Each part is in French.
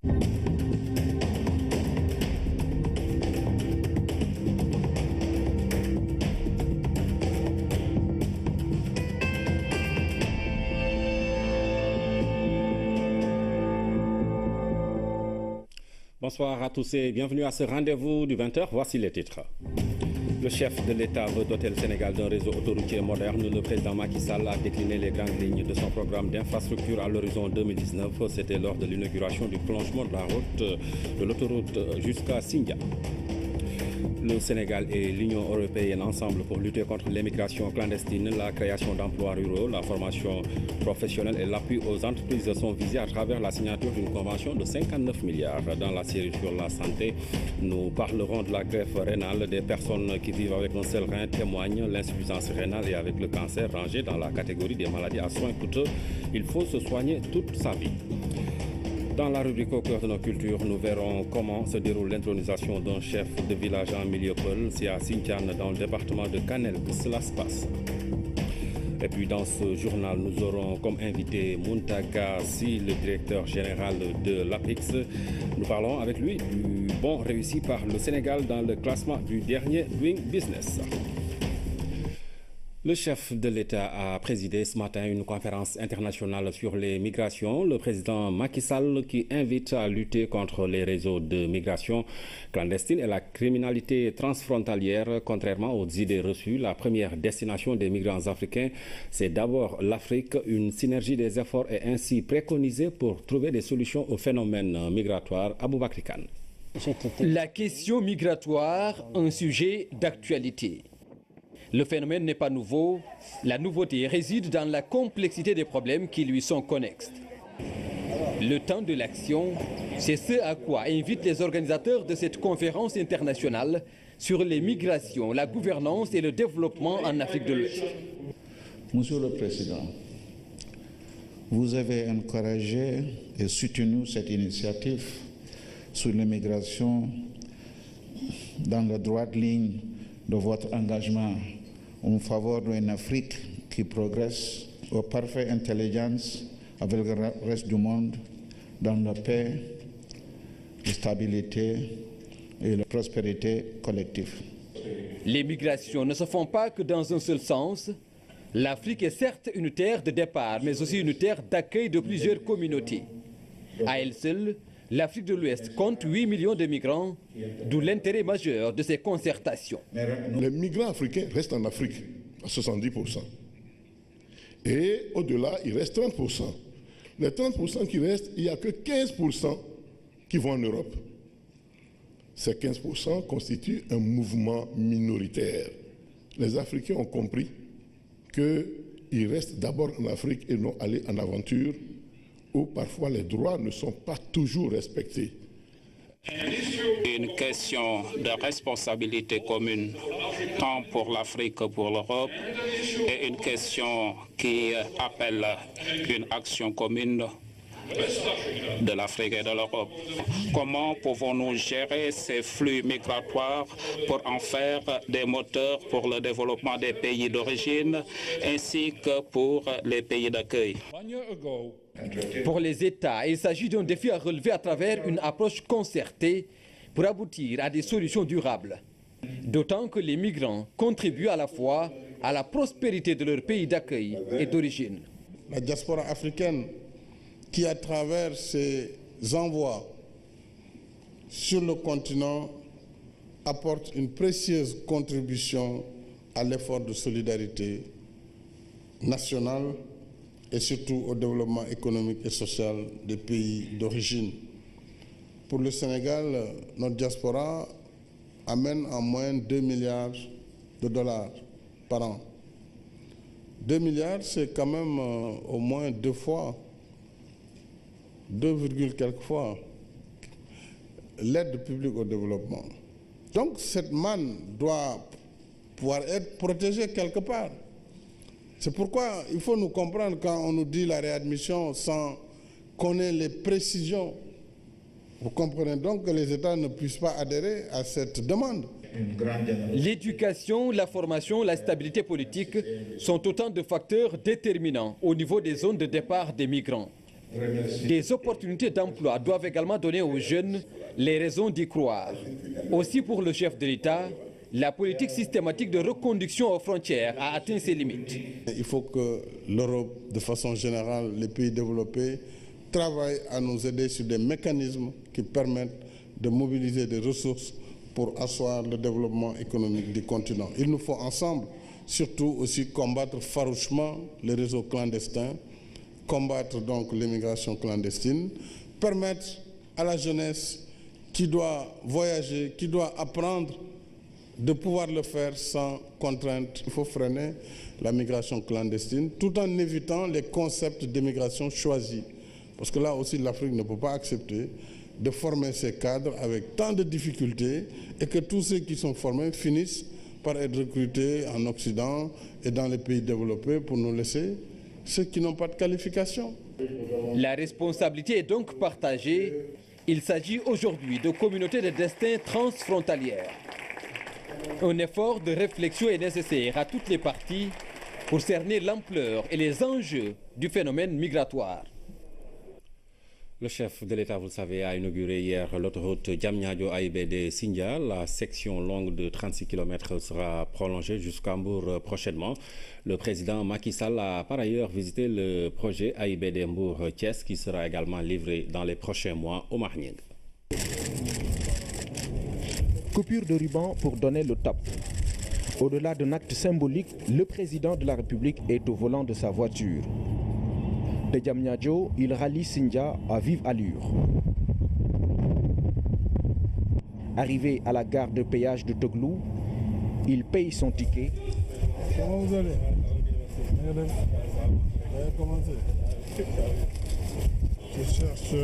Bonsoir à tous et bienvenue à ce rendez-vous du 20h. Voici les titres. Le chef de l'État veut doter le Sénégal d'un réseau autoroutier moderne. Le président Macky Sall a décliné les grandes lignes de son programme d'infrastructure à l'horizon 2019. C'était lors de l'inauguration du prolongement de la route de l'autoroute jusqu'à Sindia. Le Sénégal et l'Union européenne ensemble pour lutter contre l'immigration clandestine, la création d'emplois ruraux, la formation professionnelle et l'appui aux entreprises sont visés à travers la signature d'une convention de 59 milliards. Dans la série sur la santé, nous parlerons de la greffe rénale. Des personnes qui vivent avec un seul rein témoignent l'insuffisance rénale et avec le cancer rangé dans la catégorie des maladies à soins coûteux. Il faut se soigner toute sa vie. Dans la rubrique au cœur de nos cultures, nous verrons comment se déroule l'intronisation d'un chef de village en milieu peul. C'est à Sintiane, dans le département de Kanel, que cela se passe. Et puis dans ce journal, nous aurons comme invité Muntaga Si, le directeur général de l'APIX. Nous parlons avec lui du bond réussi par le Sénégal dans le classement du dernier Doing Business. Le chef de l'État a présidé ce matin une conférence internationale sur les migrations. Le président Macky Sall qui invite à lutter contre les réseaux de migration clandestine et la criminalité transfrontalière. Contrairement aux idées reçues, la première destination des migrants africains, c'est d'abord l'Afrique. Une synergie des efforts est ainsi préconisée pour trouver des solutions au phénomène migratoire. Aboubakry Kane. La question migratoire, un sujet d'actualité. Le phénomène n'est pas nouveau, la nouveauté réside dans la complexité des problèmes qui lui sont connexes. Le temps de l'action, c'est ce à quoi invitent les organisateurs de cette conférence internationale sur les migrations, la gouvernance et le développement en Afrique de l'Ouest. Monsieur le Président, vous avez encouragé et soutenu cette initiative sur l'immigration dans la droite ligne de votre engagement en faveur d'une Afrique qui progresse aux parfaite intelligence avec le reste du monde dans la paix, la stabilité et la prospérité collective. Les migrations ne se font pas que dans un seul sens. L'Afrique est certes une terre de départ, mais aussi une terre d'accueil de plusieurs communautés. À elle seule, l'Afrique de l'Ouest compte 8 millions de migrants, d'où l'intérêt majeur de ces concertations. Les migrants africains restent en Afrique à 70%. Et au-delà, il reste 30%. Les 30% qui restent, il n'y a que 15% qui vont en Europe. Ces 15% constituent un mouvement minoritaire. Les Africains ont compris qu'ils restent d'abord en Afrique et non aller en aventure, où parfois les droits ne sont pas toujours respectés. Une question de responsabilité commune, tant pour l'Afrique que pour l'Europe, et une question qui appelle une action commune de l'Afrique et de l'Europe. Comment pouvons-nous gérer ces flux migratoires pour en faire des moteurs pour le développement des pays d'origine ainsi que pour les pays d'accueil? Pour les États, il s'agit d'un défi à relever à travers une approche concertée pour aboutir à des solutions durables. D'autant que les migrants contribuent à la fois à la prospérité de leur pays d'accueil et d'origine. La diaspora africaine qui, à travers ses envois sur le continent, apporte une précieuse contribution à l'effort de solidarité nationale et surtout au développement économique et social des pays d'origine. Pour le Sénégal, notre diaspora amène en moyenne 2 milliards de dollars par an. 2 milliards, c'est quand même au moins 2 fois, 2, quelques fois, l'aide publique au développement. Donc cette manne doit pouvoir être protégée quelque part. C'est pourquoi il faut nous comprendre quand on nous dit la réadmission sans qu'on ait les précisions. Vous comprenez donc que les États ne puissent pas adhérer à cette demande. L'éducation, la formation, la stabilité politique sont autant de facteurs déterminants au niveau des zones de départ des migrants. Des opportunités d'emploi doivent également donner aux jeunes les raisons d'y croire. Aussi pour le chef de l'État, la politique systématique de reconduction aux frontières a atteint ses limites. Il faut que l'Europe, de façon générale, les pays développés, travaillent à nous aider sur des mécanismes qui permettent de mobiliser des ressources pour asseoir le développement économique du continent. Il nous faut ensemble, surtout aussi, combattre farouchement les réseaux clandestins, combattre donc l'immigration clandestine, permettre à la jeunesse qui doit voyager, qui doit apprendre, de pouvoir le faire sans contrainte. Il faut freiner la migration clandestine tout en évitant les concepts d'immigration choisis. Parce que là aussi, l'Afrique ne peut pas accepter de former ses cadres avec tant de difficultés et que tous ceux qui sont formés finissent par être recrutés en Occident et dans les pays développés pour nous laisser ceux qui n'ont pas de qualification. La responsabilité est donc partagée. Il s'agit aujourd'hui de communautés de destin transfrontalières. Un effort de réflexion est nécessaire à toutes les parties pour cerner l'ampleur et les enjeux du phénomène migratoire. Le chef de l'État, vous le savez, a inauguré hier l'autoroute Diamniadio-AIBD-Sindia. La section longue de 36 km sera prolongée jusqu'à Mbour prochainement. Le président Macky Sall a par ailleurs visité le projet AIBD Mbour-Thiès qui sera également livré dans les prochains mois au Marning. Coupure de ruban pour donner le top. Au-delà d'un acte symbolique, le président de la République est au volant de sa voiture. De Diamniadio, il rallie Sindia à vive allure. Arrivé à la gare de péage de Toglou, il paye son ticket. Comment vous allez? Je cherche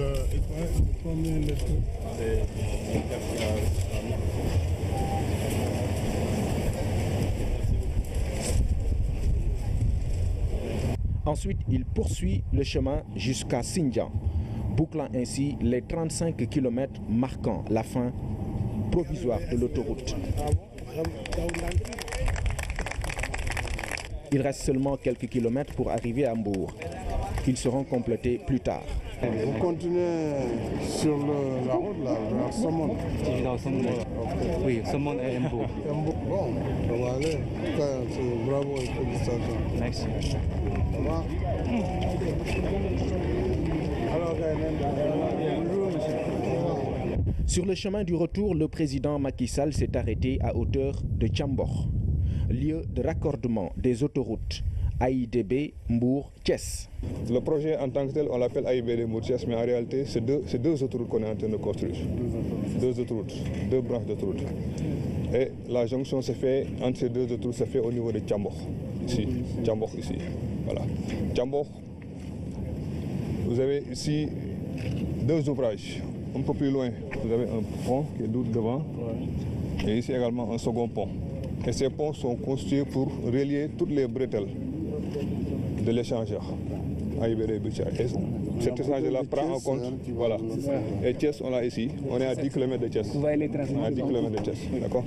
combien de temps? Ensuite, il poursuit le chemin jusqu'à Sindia, bouclant ainsi les 35 km marquant la fin provisoire de l'autoroute. Il reste seulement quelques kilomètres pour arriver à Mbour. Ils seront complétés plus tard. Vous continuez sur la route là, vers Somone. Oui, Somone et Mbour. Bon, on va aller. Bravo et félicitations. Merci. Sur le chemin du retour, le président Macky Sall s'est arrêté à hauteur de Tchambor, lieu de raccordement des autoroutes AIBD Mbour-Thiès. Le projet en tant que tel, on l'appelle AIBD Mbour-Thiès, mais en réalité, c'est deux autoroutes qu'on est en train de construire. Deux autoroutes, deux branches d'autoroutes. Et la jonction se fait entre ces deux autoroutes, se fait au niveau de Tchambor, ici. Tchambor, ici. Voilà. Tchambor, vous avez ici deux ouvrages. Un peu plus loin, vous avez un pont qui est devant, et ici également un second pont. Et ces ponts sont construits pour relier toutes les bretelles de l'échangeur AIBD Thiès. Cet échangeur-là prend en compte, voilà. Et Thiès, on l'a ici, on est à 10 km de Thiès. On est à 10 km de Thiès, d'accord.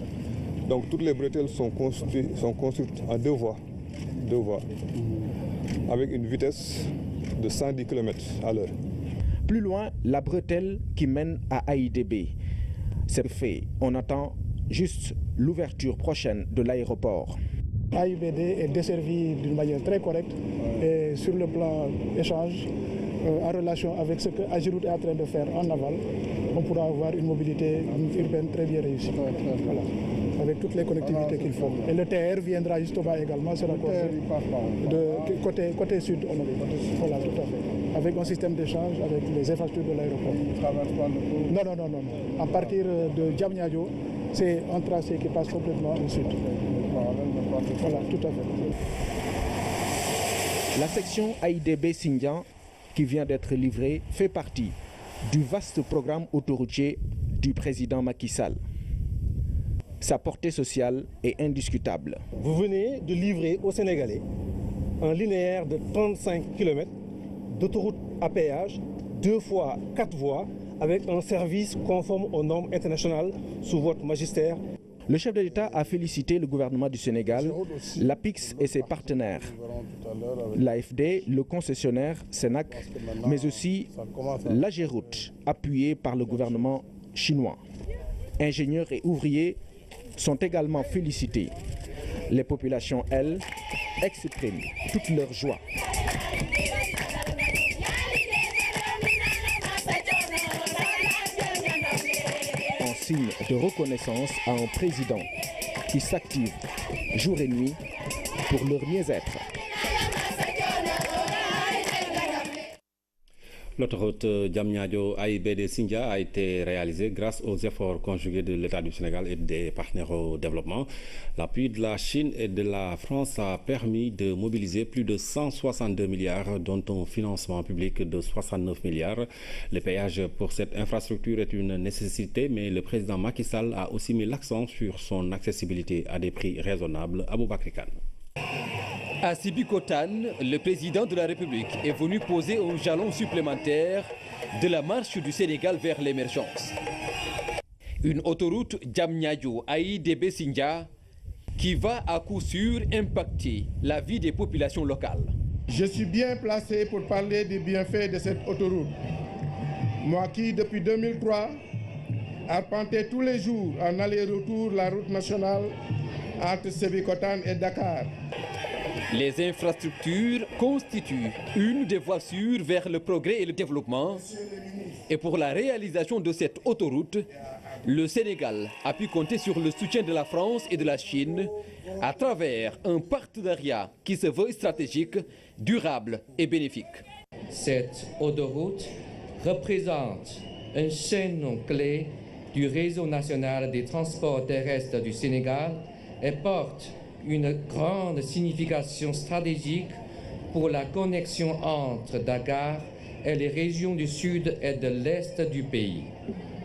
Donc toutes les bretelles sont construites en deux voies, avec une vitesse de 110 km à l'heure. Plus loin, la bretelle qui mène à AIBD. C'est fait. On attend juste l'ouverture prochaine de l'aéroport. AIBD est desservi d'une manière très correcte et sur le plan échange, en relation avec ce que Agirout est en train de faire en aval, on pourra avoir une mobilité urbaine très bien réussie. Voilà. Avec toutes les connectivités qu'il faut. Et le TR viendra justement également se raccorder de côté sud. Voilà, tout à fait. Avec un système d'échange avec les infrastructures de l'aéroport. Non. À partir de Diamniadio, c'est un tracé qui passe complètement au sud. Voilà, tout à fait. La section AIBD Sindia qui vient d'être livrée fait partie du vaste programme autoroutier du président Macky Sall. Sa portée sociale est indiscutable. Vous venez de livrer aux Sénégalais un linéaire de 35 km d'autoroute à péage, 2 fois 4 voies, avec un service conforme aux normes internationales sous votre magistère. Le chef de l'État a félicité le gouvernement du Sénégal, l'APIX et ses partenaires, l'AFD, le concessionnaire Senac, mais aussi l'AGEROUTE, appuyé par le gouvernement chinois. Ingénieurs et ouvriers sont également félicités. Les populations, elles, expriment toute leur joie. En signe de reconnaissance à un président qui s'active jour et nuit pour leur mieux-être. L'autoroute Diamniadio-AIBD-Sindia a été réalisée grâce aux efforts conjugués de l'État du Sénégal et des partenaires au développement. L'appui de la Chine et de la France a permis de mobiliser plus de 162 milliards, dont un financement public de 69 milliards. Le péage pour cette infrastructure est une nécessité, mais le président Macky Sall a aussi mis l'accent sur son accessibilité à des prix raisonnables. Aboubakry Kane. À Sébikotane, le président de la République est venu poser un jalon supplémentaire de la marche du Sénégal vers l'émergence. Une autoroute Diamniadio-AIBD-Sindia qui va à coup sûr impacter la vie des populations locales. Je suis bien placé pour parler des bienfaits de cette autoroute. Moi qui, depuis 2003, arpentais tous les jours en aller-retour la route nationale entre Sébikotane et Dakar. Les infrastructures constituent une des voies sûres vers le progrès et le développement. Et pour la réalisation de cette autoroute, le Sénégal a pu compter sur le soutien de la France et de la Chine à travers un partenariat qui se veut stratégique, durable et bénéfique. Cette autoroute représente un chaînon clé du réseau national des transports terrestres du Sénégal et porte une grande signification stratégique pour la connexion entre Dakar et les régions du sud et de l'est du pays.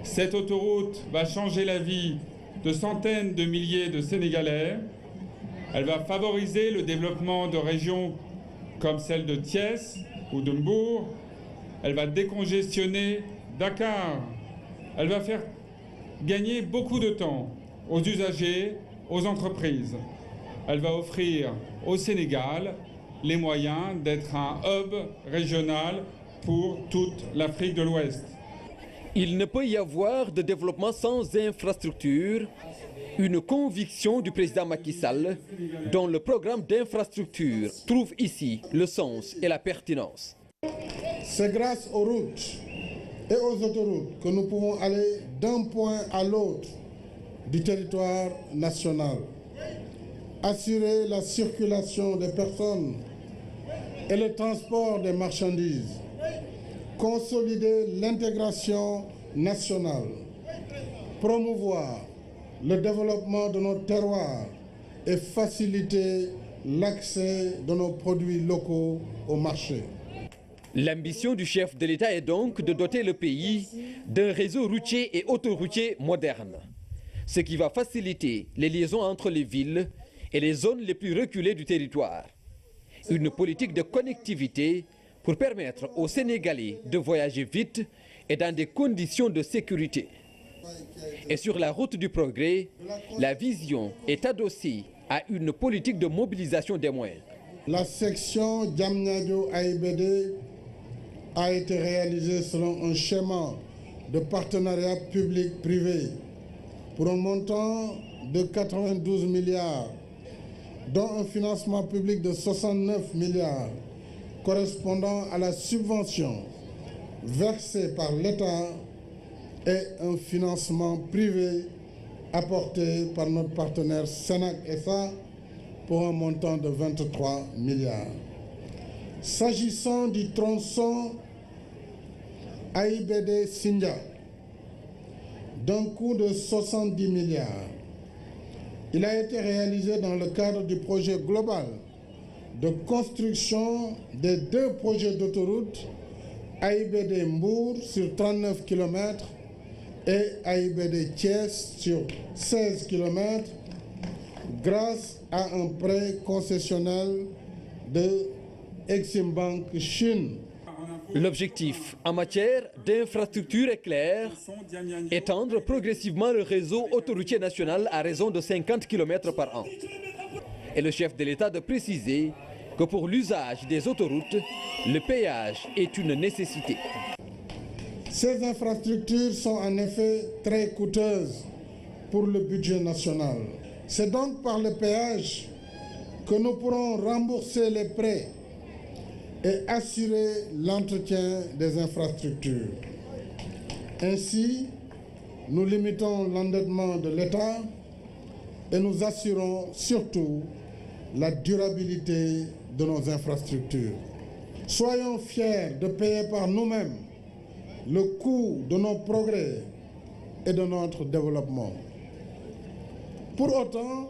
Cette autoroute va changer la vie de centaines de milliers de Sénégalais. Elle va favoriser le développement de régions comme celle de Thiès ou de Mbour. Elle va décongestionner Dakar. Elle va faire gagner beaucoup de temps aux usagers, aux entreprises. Elle va offrir au Sénégal les moyens d'être un hub régional pour toute l'Afrique de l'Ouest. Il ne peut y avoir de développement sans infrastructure, une conviction du président Macky Sall, dont le programme d'infrastructure trouve ici le sens et la pertinence. C'est grâce aux routes et aux autoroutes que nous pouvons aller d'un point à l'autre du territoire national. Assurer la circulation des personnes et le transport des marchandises, consolider l'intégration nationale, promouvoir le développement de nos terroirs et faciliter l'accès de nos produits locaux au marché. L'ambition du chef de l'État est donc de doter le pays d'un réseau routier et autoroutier moderne, ce qui va faciliter les liaisons entre les villes et les zones les plus reculées du territoire. Une politique de connectivité pour permettre aux Sénégalais de voyager vite et dans des conditions de sécurité. Et sur la route du progrès, la vision est adossée à une politique de mobilisation des moyens. La section Diamniadio-AIBD a été réalisée selon un schéma de partenariat public-privé pour un montant de 92 milliards, dont un financement public de 69 milliards correspondant à la subvention versée par l'État et un financement privé apporté par notre partenaire Senac SA pour un montant de 23 milliards. S'agissant du tronçon AIBD-Sindia, d'un coût de 70 milliards, il a été réalisé dans le cadre du projet global de construction des deux projets d'autoroute AIBD Mbour sur 39 km et AIBD Thiès sur 16 km grâce à un prêt concessionnel de Exim Bank Chine. L'objectif en matière d'infrastructure est clair, étendre progressivement le réseau autoroutier national à raison de 50 km par an. Et le chef de l'État de préciser que pour l'usage des autoroutes, le péage est une nécessité. Ces infrastructures sont en effet très coûteuses pour le budget national. C'est donc par le péage que nous pourrons rembourser les prêts et assurer l'entretien des infrastructures. Ainsi, nous limitons l'endettement de l'État et nous assurons surtout la durabilité de nos infrastructures. Soyons fiers de payer par nous-mêmes le coût de nos progrès et de notre développement. Pour autant,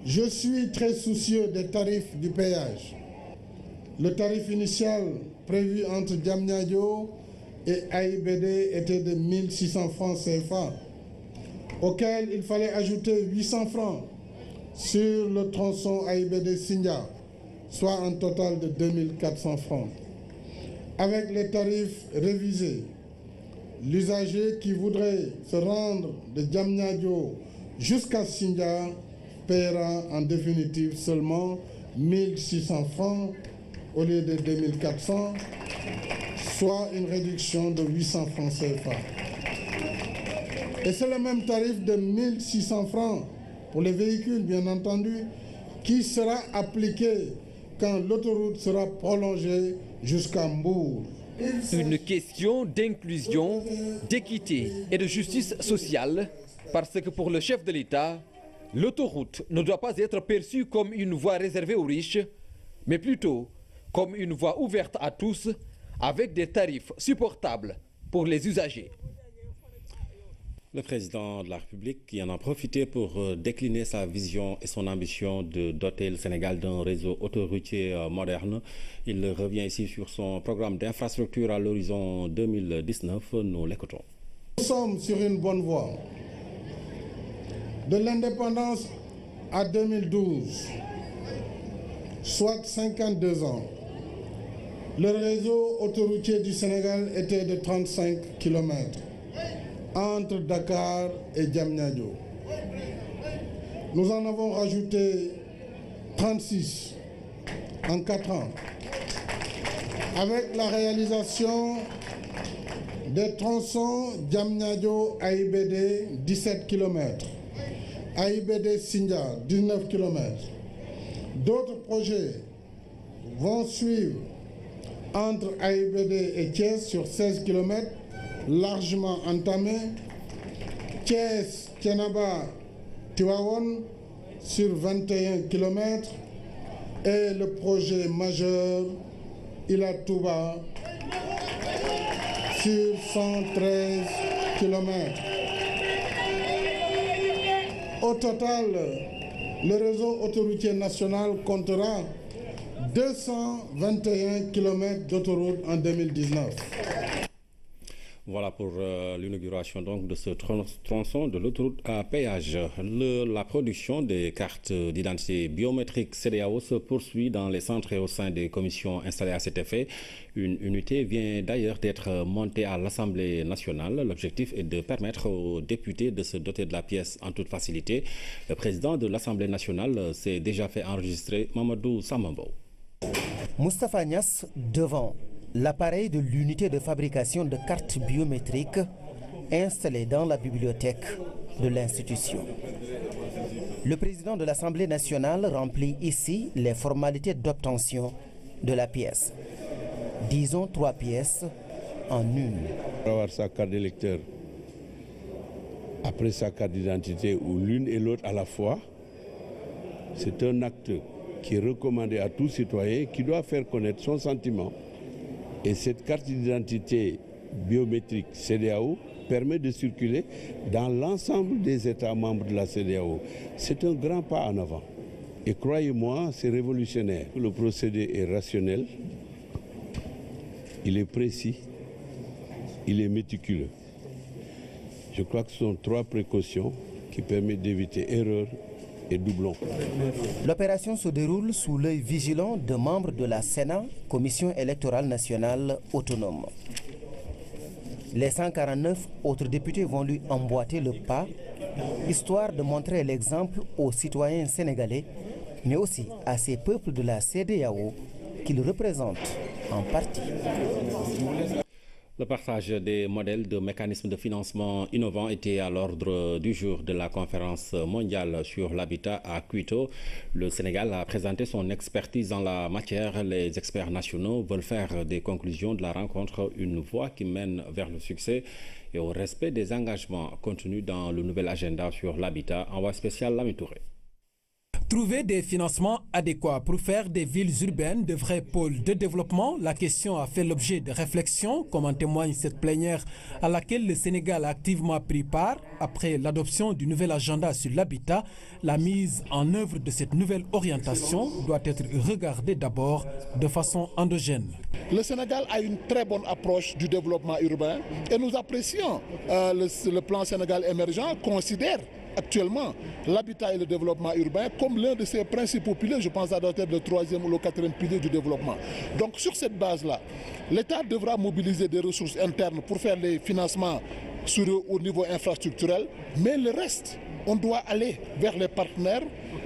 je suis très soucieux des tarifs du péage. Le tarif initial prévu entre Diamniadio et AIBD était de 1600 francs CFA, auquel il fallait ajouter 800 francs sur le tronçon AIBD-Sindia, soit un total de 2400 francs. Avec les tarifs révisés, l'usager qui voudrait se rendre de Diamniadio jusqu'à Sindia paiera en définitive seulement 1600 francs au lieu de 2400, soit une réduction de 800 francs CFA. Et c'est le même tarif de 1600 francs pour les véhicules, bien entendu, qui sera appliqué quand l'autoroute sera prolongée jusqu'à Mbour. Une question d'inclusion, d'équité et de justice sociale, parce que pour le chef de l'État, l'autoroute ne doit pas être perçue comme une voie réservée aux riches, mais plutôt comme une voie ouverte à tous, avec des tarifs supportables pour les usagers. Le président de la République qui en a profité pour décliner sa vision et son ambition de doter le Sénégal d'un réseau autoroutier moderne. Il revient ici sur son programme d'infrastructure à l'horizon 2019. Nous l'écoutons. Nous sommes sur une bonne voie. De l'indépendance à 2012, soit 52 ans, le réseau autoroutier du Sénégal était de 35 km entre Dakar et Diamniadio. Nous en avons rajouté 36 en 4 ans, avec la réalisation des tronçons Diamniadio-AIBD 17 km, AIBD-Sindia 19 km. D'autres projets vont suivre entre AIBD et Thiès sur 16 km, largement entamé, Thiès, Thiénaba, Tivaouane sur 21 km et le projet majeur Ila Touba sur 113 km. Au total, le réseau autoroutier national comptera 221 km d'autoroute en 2019. Voilà pour l'inauguration donc de ce tronçon de l'autoroute à péage. La production des cartes d'identité biométrique CEDEAO se poursuit dans les centres et au sein des commissions installées à cet effet. Une unité vient d'ailleurs d'être montée à l'Assemblée nationale. L'objectif est de permettre aux députés de se doter de la pièce en toute facilité. Le président de l'Assemblée nationale s'est déjà fait enregistrer, Mamadou Samambo. Moustapha Niasse devant l'appareil de l'unité de fabrication de cartes biométriques installée dans la bibliothèque de l'institution. Le président de l'Assemblée nationale remplit ici les formalités d'obtention de la pièce. Disons 3 pièces en une. Pour avoir sa carte d'électeur, après sa carte d'identité ou l'une et l'autre à la fois, c'est un acte qui est recommandé à tout citoyen qui doit faire connaître son sentiment. Et cette carte d'identité biométrique CEDEAO permet de circuler dans l'ensemble des États membres de la CEDEAO. C'est un grand pas en avant. Et croyez-moi, c'est révolutionnaire. Le procédé est rationnel, il est précis, il est méticuleux. Je crois que ce sont 3 précautions qui permettent d'éviter erreurs et doublons. L'opération se déroule sous l'œil vigilant de membres de la Sénat, Commission électorale nationale autonome. Les 149 autres députés vont lui emboîter le pas, histoire de montrer l'exemple aux citoyens sénégalais, mais aussi à ces peuples de la CEDEAO qu'il représente en partie. Le partage des modèles de mécanismes de financement innovants était à l'ordre du jour de la conférence mondiale sur l'habitat à Quito. Le Sénégal a présenté son expertise en la matière. Les experts nationaux veulent faire des conclusions de la rencontre une voie qui mène vers le succès et au respect des engagements contenus dans le nouvel agenda sur l'habitat. Envoi spécial Lamine Touré. Trouver des financements adéquats pour faire des villes urbaines de vrais pôles de développement, la question a fait l'objet de réflexions, comme en témoigne cette plénière à laquelle le Sénégal a activement pris part. Après l'adoption du nouvel agenda sur l'habitat, la mise en œuvre de cette nouvelle orientation doit être regardée d'abord de façon endogène. Le Sénégal a une très bonne approche du développement urbain et nous apprécions le plan Sénégal émergent considère actuellement l'habitat et le développement urbain comme l'un de ses principaux piliers, je pense à doit être le 3e ou le 4e pilier du développement. Donc sur cette base-là, l'État devra mobiliser des ressources internes pour faire les financements au niveau infrastructurel, mais le reste, on doit aller vers les partenaires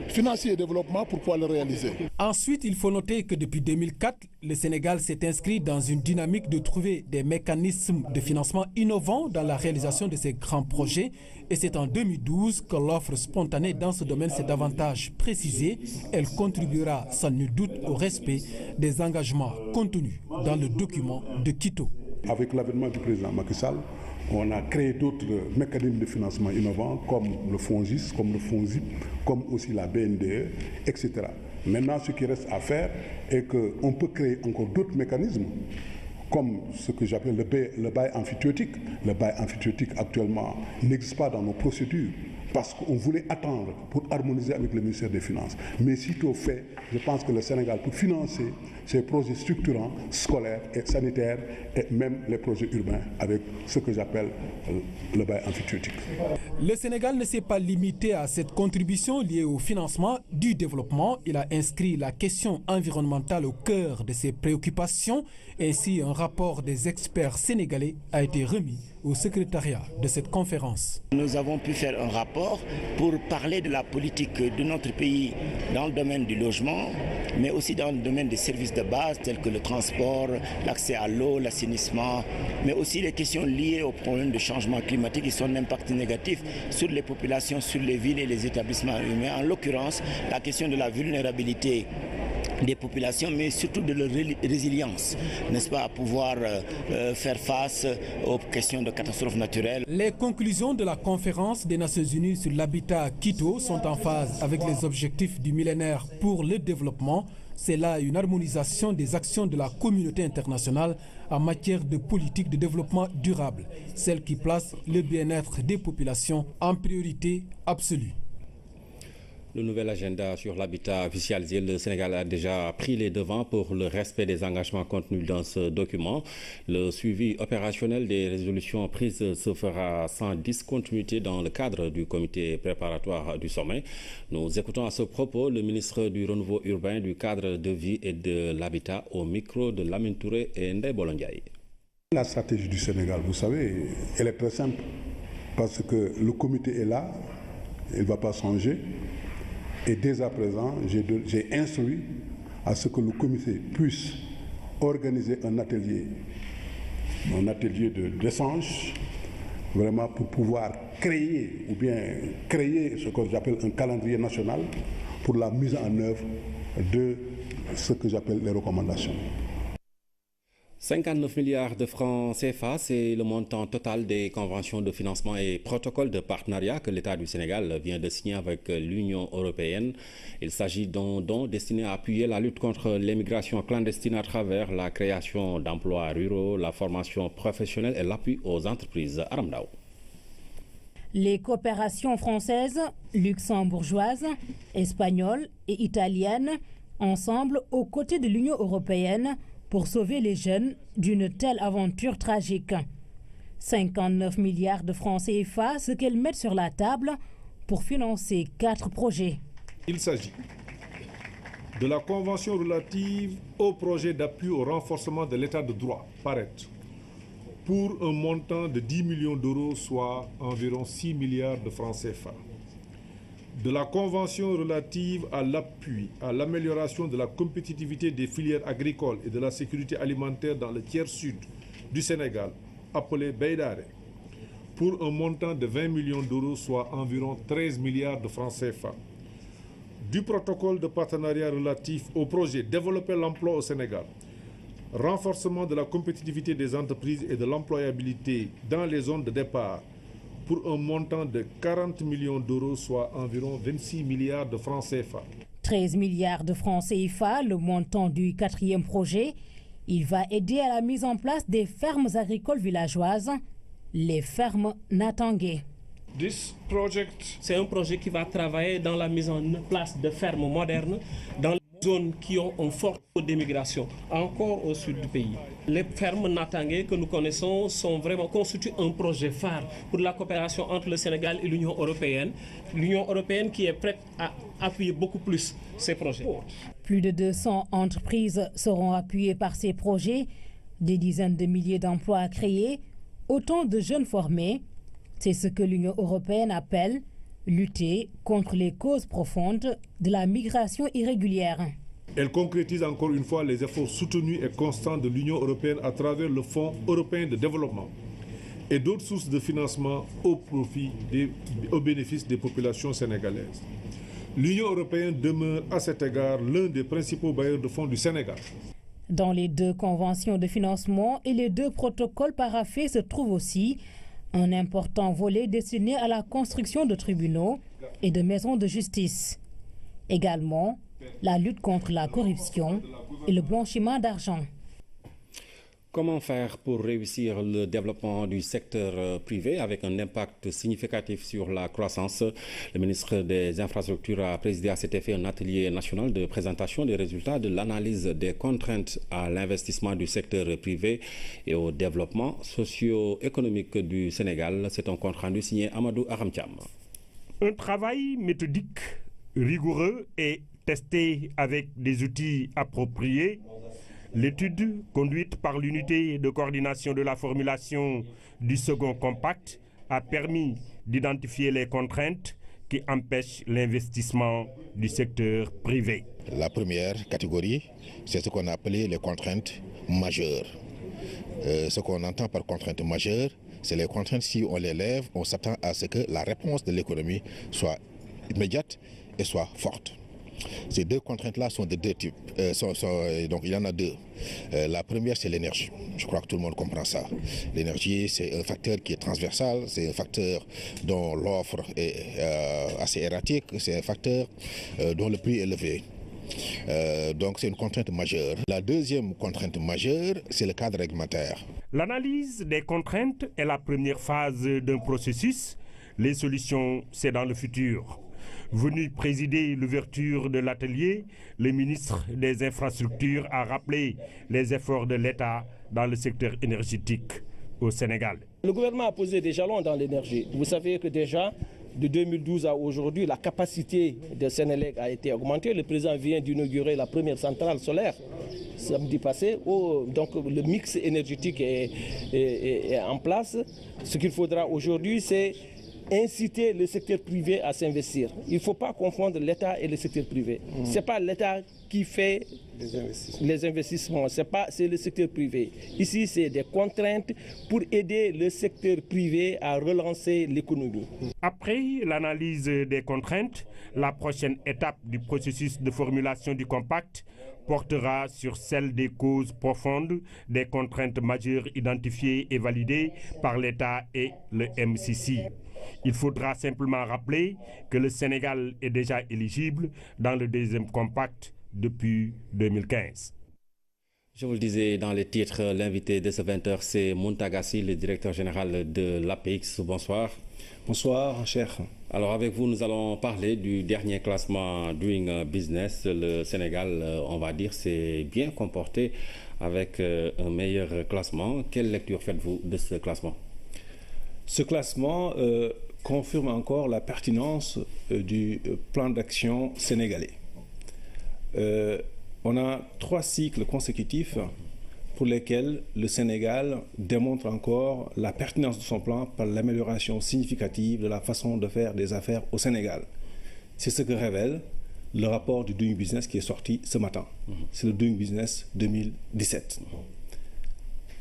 financiers et développement pour pouvoir le réaliser. Ensuite, il faut noter que depuis 2004, le Sénégal s'est inscrit dans une dynamique de trouver des mécanismes de financement innovants dans la réalisation de ces grands projets. Et c'est en 2012 que l'offre spontanée dans ce domaine s'est davantage précisée. Elle contribuera sans nul doute au respect des engagements contenus dans le document de Quito. Avec l'avènement du président Macky Sall, on a créé d'autres mécanismes de financement innovants comme le FONGIS, comme le FONZIP, comme aussi la BNDE, etc. Maintenant, ce qui reste à faire est qu'on peut créer encore d'autres mécanismes comme ce que j'appelle le bail amphithéotique. Le bail amphithéotique actuellement n'existe pas dans nos procédures parce qu'on voulait attendre pour harmoniser avec le ministère des Finances. Mais sitôt fait, je pense que le Sénégal peut financer ces projets structurants, scolaires et sanitaires et même les projets urbains avec ce que j'appelle le bail amphithéotique. Le Sénégal ne s'est pas limité à cette contribution liée au financement du développement. Il a inscrit la question environnementale au cœur de ses préoccupations. Ainsi, un rapport des experts sénégalais a été remis au secrétariat de cette conférence. Nous avons pu faire un rapport pour parler de la politique de notre pays dans le domaine du logement, mais aussi dans le domaine des services de base tels que le transport, l'accès à l'eau, l'assainissement, mais aussi les questions liées aux problèmes de changement climatique et son impact négatif sur les populations, sur les villes et les établissements humains. En l'occurrence, la question de la vulnérabilité des populations, mais surtout de leur résilience, n'est-ce pas, à pouvoir faire face aux questions de catastrophes naturelles. Les conclusions de la conférence des Nations Unies sur l'habitat à Quito sont en phase avec les objectifs du millénaire pour le développement. C'est là une harmonisation des actions de la communauté internationale en matière de politique de développement durable, celle qui place le bien-être des populations en priorité absolue. Le nouvel agenda sur l'habitat officialisé, le Sénégal a déjà pris les devants pour le respect des engagements contenus dans ce document. Le suivi opérationnel des résolutions prises se fera sans discontinuité dans le cadre du comité préparatoire du sommet. Nous écoutons à ce propos le ministre du Renouveau urbain, du cadre de vie et de l'habitat au micro de Lamine Touré et Ndeye Bolondiaï. La stratégie du Sénégal, vous savez, elle est très simple parce que le comité est là, il ne va pas changer. Et dès à présent, j'ai instruit à ce que le comité puisse organiser un atelier d'échange, vraiment pour pouvoir créer ce que j'appelle un calendrier national pour la mise en œuvre de ce que j'appelle les recommandations. 59 milliards de francs CFA, c'est le montant total des conventions de financement et protocoles de partenariat que l'État du Sénégal vient de signer avec l'Union européenne. Il s'agit d'un don destiné à appuyer la lutte contre l'immigration clandestine à travers la création d'emplois ruraux, la formation professionnelle et l'appui aux entreprises. Aramdao. Les coopérations françaises, luxembourgeoises, espagnoles et italiennes, ensemble aux côtés de l'Union européenne, pour sauver les jeunes d'une telle aventure tragique. 59 milliards de francs CFA, ce qu'elles mettent sur la table pour financer 4 projets. Il s'agit de la Convention relative au projet d'appui au renforcement de l'état de droit, PARET, pour un montant de 10 millions d'euros, soit environ 6 milliards de francs CFA. De la Convention relative à l'appui à l'amélioration de la compétitivité des filières agricoles et de la sécurité alimentaire dans le tiers sud du Sénégal, appelée Beydare, pour un montant de 20 millions d'euros, soit environ 13 milliards de francs CFA. Du protocole de partenariat relatif au projet Développer l'emploi au Sénégal, renforcement de la compétitivité des entreprises et de l'employabilité dans les zones de départ, pour un montant de 40 millions d'euros, soit environ 26 milliards de francs CFA. 13 milliards de francs CFA, le montant du 4e projet. Il va aider à la mise en place des fermes agricoles villageoises, les fermes Natangé. C'est un projet qui va travailler dans la mise en place de fermes modernes dans les zones qui ont un fort taux d'immigration, encore au sud du pays. Les fermes Natangé que nous connaissons constituent un projet phare pour la coopération entre le Sénégal et l'Union européenne. L'Union européenne qui est prête à appuyer beaucoup plus ces projets. Plus de 200 entreprises seront appuyées par ces projets, des dizaines de milliers d'emplois à créer, autant de jeunes formés. C'est ce que l'Union européenne appelle lutter contre les causes profondes de la migration irrégulière. Elle concrétise encore une fois les efforts soutenus et constants de l'Union européenne à travers le Fonds européen de développement et d'autres sources de financement au bénéfice des populations sénégalaises. L'Union européenne demeure à cet égard l'un des principaux bailleurs de fonds du Sénégal. Dans les 2 conventions de financement et les 2 protocoles paraphés se trouve aussi un important volet destiné à la construction de tribunaux et de maisons de justice. Également, la lutte contre la corruption et le blanchiment d'argent. Comment faire pour réussir le développement du secteur privé avec un impact significatif sur la croissance? Le ministre des Infrastructures a présidé à cet effet un atelier national de présentation des résultats de l'analyse des contraintes à l'investissement du secteur privé et au développement socio-économique du Sénégal. C'est un compte rendu signé Amadou Aramtiam. Un travail méthodique, rigoureux et testé avec des outils appropriés. L'étude, conduite par l'unité de coordination de la formulation du second compact, a permis d'identifier les contraintes qui empêchent l'investissement du secteur privé. La première catégorie, c'est ce qu'on a appelé les contraintes majeures. Ce qu'on entend par contraintes majeures, c'est les contraintes, si on les lève, on s'attend à ce que la réponse de l'économie soit immédiate et soit forte. Ces 2 contraintes-là sont de 2 types. Donc il y en a 2. La première, c'est l'énergie. Je crois que tout le monde comprend ça. L'énergie, c'est un facteur qui est transversal, c'est un facteur dont l'offre est assez erratique, c'est un facteur dont le prix est élevé. Donc c'est une contrainte majeure. La deuxième contrainte majeure, c'est le cadre réglementaire. L'analyse des contraintes est la première phase d'un processus. Les solutions, c'est dans le futur. Venu présider l'ouverture de l'atelier, le ministre des Infrastructures a rappelé les efforts de l'État dans le secteur énergétique au Sénégal. Le gouvernement a posé des jalons dans l'énergie. Vous savez que déjà, de 2012 à aujourd'hui, la capacité de Sénélec a été augmentée. Le président vient d'inaugurer la première centrale solaire samedi passé. Donc le mix énergétique est en place. Ce qu'il faudra aujourd'hui, c'est inciter le secteur privé à s'investir. Il ne faut pas confondre l'État et le secteur privé. Ce n'est pas l'État qui fait les investissements, c'est le secteur privé. Ici, c'est des contraintes pour aider le secteur privé à relancer l'économie. Après l'analyse des contraintes, la prochaine étape du processus de formulation du compact portera sur celle des causes profondes des contraintes majeures identifiées et validées par l'État et le MCC. Il faudra simplement rappeler que le Sénégal est déjà éligible dans le 2e compact depuis 2015. Je vous le disais dans les titres, l'invité de ce 20h, c'est Muntagassi, le directeur général de l'APEX. Bonsoir. Bonsoir, cher. Alors avec vous, nous allons parler du dernier classement Doing Business. Le Sénégal, on va dire, s'est bien comporté avec un meilleur classement. Quelle lecture faites-vous de ce classement ? Ce classement confirme encore la pertinence du plan d'action sénégalais. On a 3 cycles consécutifs pour lesquels le Sénégal démontre encore la pertinence de son plan par l'amélioration significative de la façon de faire des affaires au Sénégal. C'est ce que révèle le rapport du Doing Business qui est sorti ce matin. C'est le Doing Business 2017.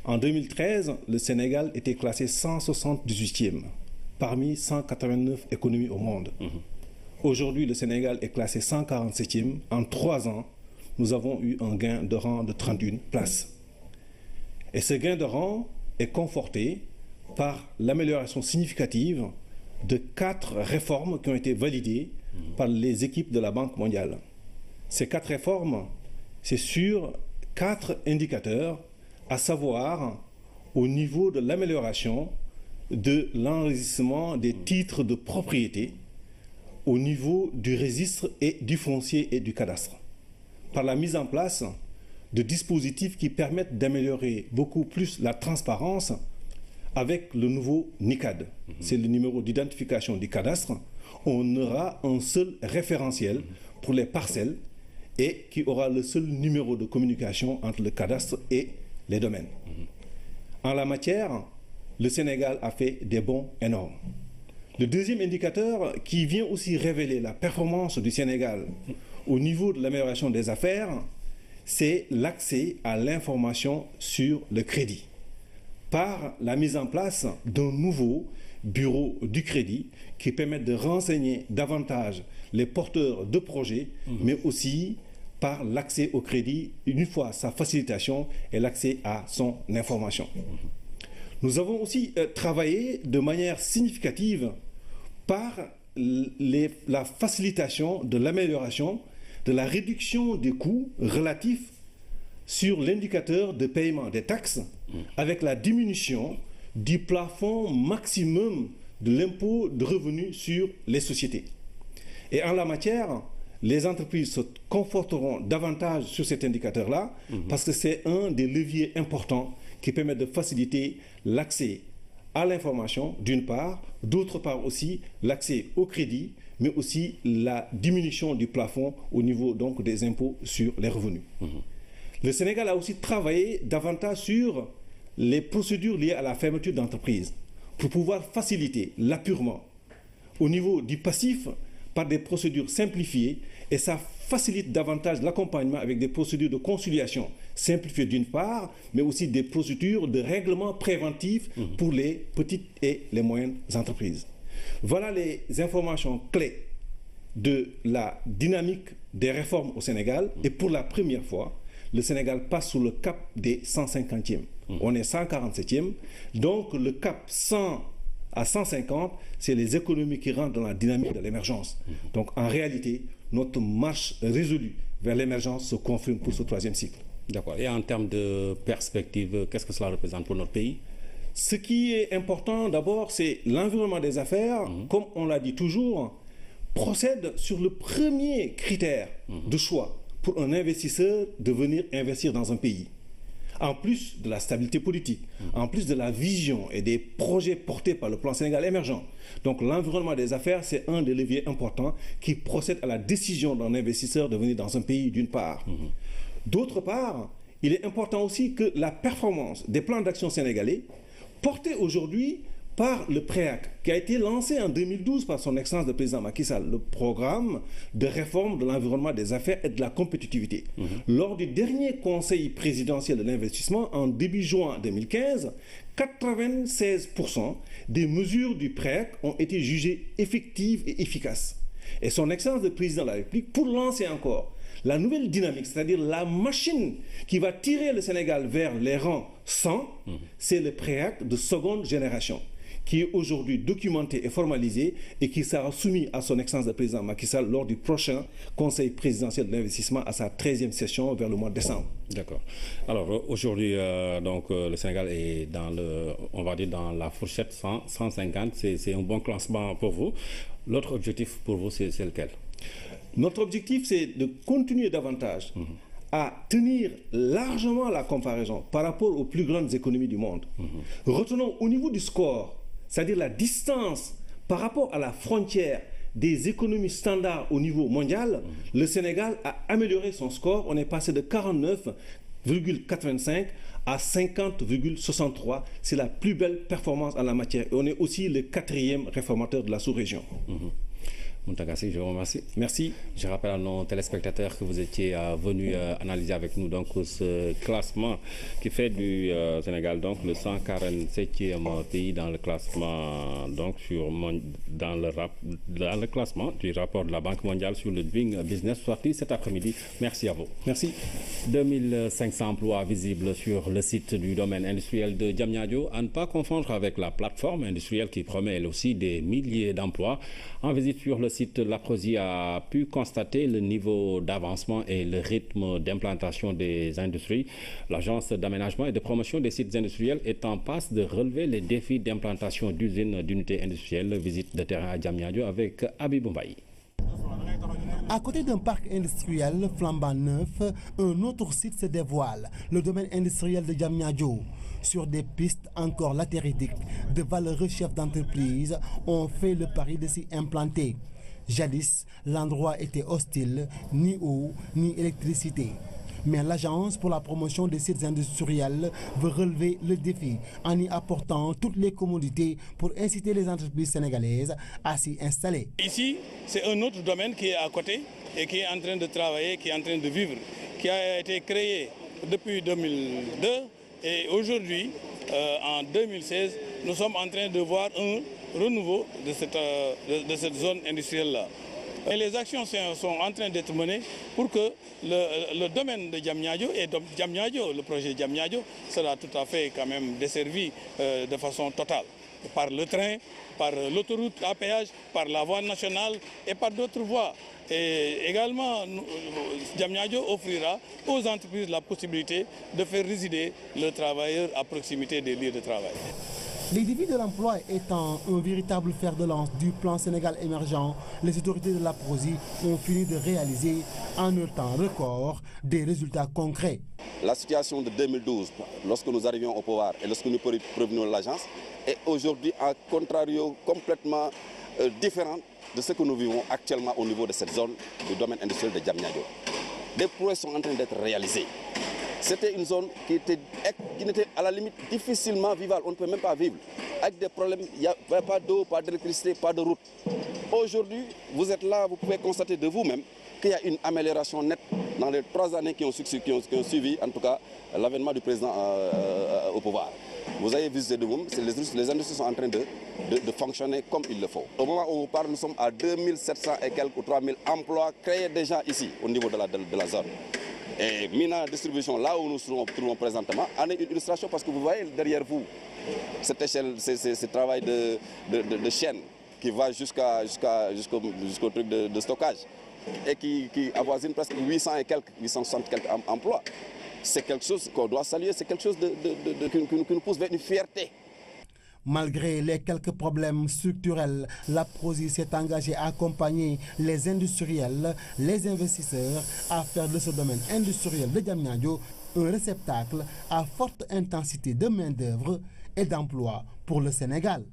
En 2013, le Sénégal était classé 178e parmi 189 économies au monde. Aujourd'hui, le Sénégal est classé 147e. En 3 ans, nous avons eu un gain de rang de 31 places. Et ce gain de rang est conforté par l'amélioration significative de 4 réformes qui ont été validées par les équipes de la Banque mondiale. Ces 4 réformes, c'est sur 4 indicateurs, à savoir au niveau de l'amélioration de l'enregistrement des titres de propriété, au niveau du registre et du foncier et du cadastre, par la mise en place de dispositifs qui permettent d'améliorer beaucoup plus la transparence avec le nouveau NICAD. C'est le numéro d'identification du cadastre. On aura un seul référentiel pour les parcelles et qui aura le seul numéro de communication entre le cadastre et les domaines. En la matière, le Sénégal a fait des bons énormes. Le deuxième indicateur qui vient aussi révéler la performance du Sénégal au niveau de l'amélioration des affaires, c'est l'accès à l'information sur le crédit par la mise en place d'un nouveau bureau du crédit qui permet de renseigner davantage les porteurs de projets, mais aussi par l'accès au crédit, une fois sa facilitation et l'accès à son information. Nous avons aussi travaillé de manière significative par la facilitation de l'amélioration de la réduction des coûts relatifs sur l'indicateur de paiement des taxes avec la diminution du plafond maximum de l'impôt de revenu sur les sociétés. Et en la matière, les entreprises se conforteront davantage sur cet indicateur-là parce que c'est un des leviers importants qui permet de faciliter l'accès à l'information d'une part, d'autre part aussi l'accès au crédit, mais aussi la diminution du plafond au niveau donc des impôts sur les revenus. Le Sénégal a aussi travaillé davantage sur les procédures liées à la fermeture d'entreprises pour pouvoir faciliter l'appurement au niveau du passif par des procédures simplifiées et ça facilite davantage l'accompagnement avec des procédures de conciliation simplifiées d'une part, mais aussi des procédures de règlement préventif pour les petites et les moyennes entreprises. Voilà les informations clés de la dynamique des réformes au Sénégal et pour la première fois, le Sénégal passe sous le cap des 150e. On est 147e, donc le cap 100 à 150, c'est les économies qui rentrent dans la dynamique de l'émergence. Donc en réalité, notre marche résolue vers l'émergence se confirme pour ce 3e cycle. D'accord. Et en termes de perspective, qu'est-ce que cela représente pour notre pays? Ce qui est important d'abord, c'est l'environnement des affaires, comme on l'a dit toujours, procède sur le premier critère de choix pour un investisseur de venir investir dans un pays. En plus de la stabilité politique, en plus de la vision et des projets portés par le plan Sénégal émergent. Donc l'environnement des affaires, c'est un des leviers importants qui procède à la décision d'un investisseur de venir dans un pays d'une part. D'autre part, il est important aussi que la performance des plans d'action sénégalais, portés aujourd'hui par le PREAC, qui a été lancé en 2012 par son Excellence le Président Macky Sall, le programme de réforme de l'environnement des affaires et de la compétitivité. Lors du dernier conseil présidentiel de l'investissement, en début juin 2015, 96% des mesures du PREAC ont été jugées effectives et efficaces. Et son Excellence le Président de la République, pour lancer encore la nouvelle dynamique, c'est-à-dire la machine qui va tirer le Sénégal vers les rangs 100, c'est le PREAC de seconde génération, qui est aujourd'hui documenté et formalisé et qui sera soumis à son Excellence le Président Macky Sall lors du prochain Conseil présidentiel de l'investissement à sa 13e session vers le mois de décembre. D'accord. Alors aujourd'hui, le Sénégal est dans on va dire dans la fourchette 100-150, c'est un bon classement pour vous. L'autre objectif pour vous, c'est lequel? Notre objectif, c'est de continuer davantage à tenir largement la comparaison par rapport aux plus grandes économies du monde. Retenons au niveau du score c'est-à-dire la distance par rapport à la frontière des économies standards au niveau mondial, le Sénégal a amélioré son score. On est passé de 49,85 à 50,63. C'est la plus belle performance en la matière. Et on est aussi le 4e réformateur de la sous-région. Mountagassi, je vous remercie. Merci. Je rappelle à nos téléspectateurs que vous étiez venus analyser avec nous donc, ce classement qui fait du Sénégal donc, le 147e pays dans le classement, donc, dans le classement du rapport de la Banque mondiale sur le Doing Business sorti cet après-midi. Merci à vous. Merci. 2500 emplois visibles sur le site du domaine industriel de Diamniadio, à ne pas confondre avec la plateforme industrielle qui promet elle aussi des milliers d'emplois. En visite sur le site, l'APROSI a pu constater le niveau d'avancement et le rythme d'implantation des industries. L'agence d'aménagement et de promotion des sites industriels est en passe de relever les défis d'implantation d'usines d'unités industrielles. Visite de terrain à Diamniadio avec Abibou Mbaye. À côté d'un parc industriel flambant neuf, un autre site se dévoile, le domaine industriel de Diamniadio. Sur des pistes encore latéridiques, de valeureux chefs d'entreprise ont fait le pari de s'y implanter. Jadis, l'endroit était hostile, ni eau, ni électricité. Mais l'Agence pour la promotion des sites industriels veut relever le défi en y apportant toutes les commodités pour inciter les entreprises sénégalaises à s'y installer. Ici, c'est un autre domaine qui est à côté et qui est en train de travailler, qui est en train de vivre, qui a été créé depuis 2002 et aujourd'hui, en 2016, nous sommes en train de voir un renouveau de cette zone industrielle-là. Et les actions sont en train d'être menées pour que le domaine de Diamniadio et Diamniadio, le projet Diamniadio, sera tout à fait quand même desservi de façon totale par le train, par l'autoroute à péage, par la voie nationale et par d'autres voies. Et également, Diamniadio offrira aux entreprises la possibilité de faire résider le travailleur à proximité des lieux de travail. Les défis de l'emploi étant un véritable fer de lance du plan Sénégal émergent, les autorités de l'APROSI ont fini de réaliser en un temps record des résultats concrets. La situation de 2012, lorsque nous arrivions au pouvoir et lorsque nous prevenions de l'agence, est aujourd'hui à contrario complètement différente de ce que nous vivons actuellement au niveau de cette zone du domaine industriel de Diamniadio. Des prouesses sont en train d'être réalisées. C'était une zone qui n'était à la limite difficilement vivable. On ne peut même pas vivre. Avec des problèmes, il n'y a pas d'eau, pas d'électricité, pas de route. Aujourd'hui, vous êtes là, vous pouvez constater de vous-même qu'il y a une amélioration nette dans les 3 années qui ont suivi, en tout cas, l'avènement du président au pouvoir. Vous avez visité de vous-même, les industries sont en train de fonctionner comme il le faut. Au moment où on vous parle, nous sommes à 2700 et quelques ou 3000 emplois créés déjà ici, au niveau de la zone. Et Mina Distribution, là où nous nous trouvons présentement, en est une illustration parce que vous voyez derrière vous cette échelle, ce travail de chaîne qui va jusqu'au truc de stockage et qui avoisine presque 860 quelques emplois. C'est quelque chose qu'on doit saluer, c'est quelque chose qui nous pousse vers une fierté. Malgré les quelques problèmes structurels, l'APROSI s'est engagée à accompagner les industriels, les investisseurs à faire de ce domaine industriel de Diamniadio un réceptacle à forte intensité de main-d'œuvre et d'emploi pour le Sénégal.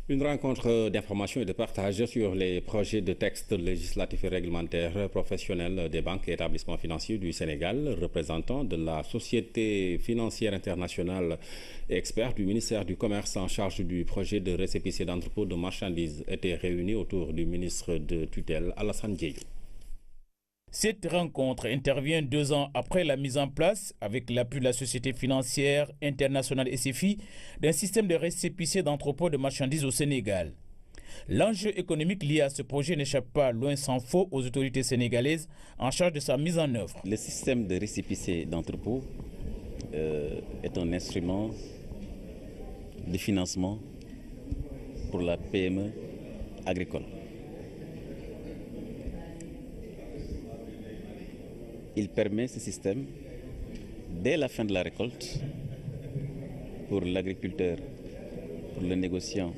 Une rencontre d'information et de partage sur les projets de textes législatifs et réglementaires professionnels des banques et établissements financiers du Sénégal, représentants de la Société financière internationale et experts du ministère du Commerce en charge du projet de récépissé d'entrepôt de marchandises étaient réunis autour du ministre de tutelle Alassane Diédhiou. Cette rencontre intervient 2 ans après la mise en place, avec l'appui de la Société financière internationale SFI, d'un système de récépissé d'entrepôt de marchandises au Sénégal. L'enjeu économique lié à ce projet n'échappe pas, loin s'en faut, aux autorités sénégalaises en charge de sa mise en œuvre. Le système de récépissé d'entrepôt est un instrument de financement pour la PME agricole. Il permet ce système, dès la fin de la récolte, pour l'agriculteur, pour le négociant,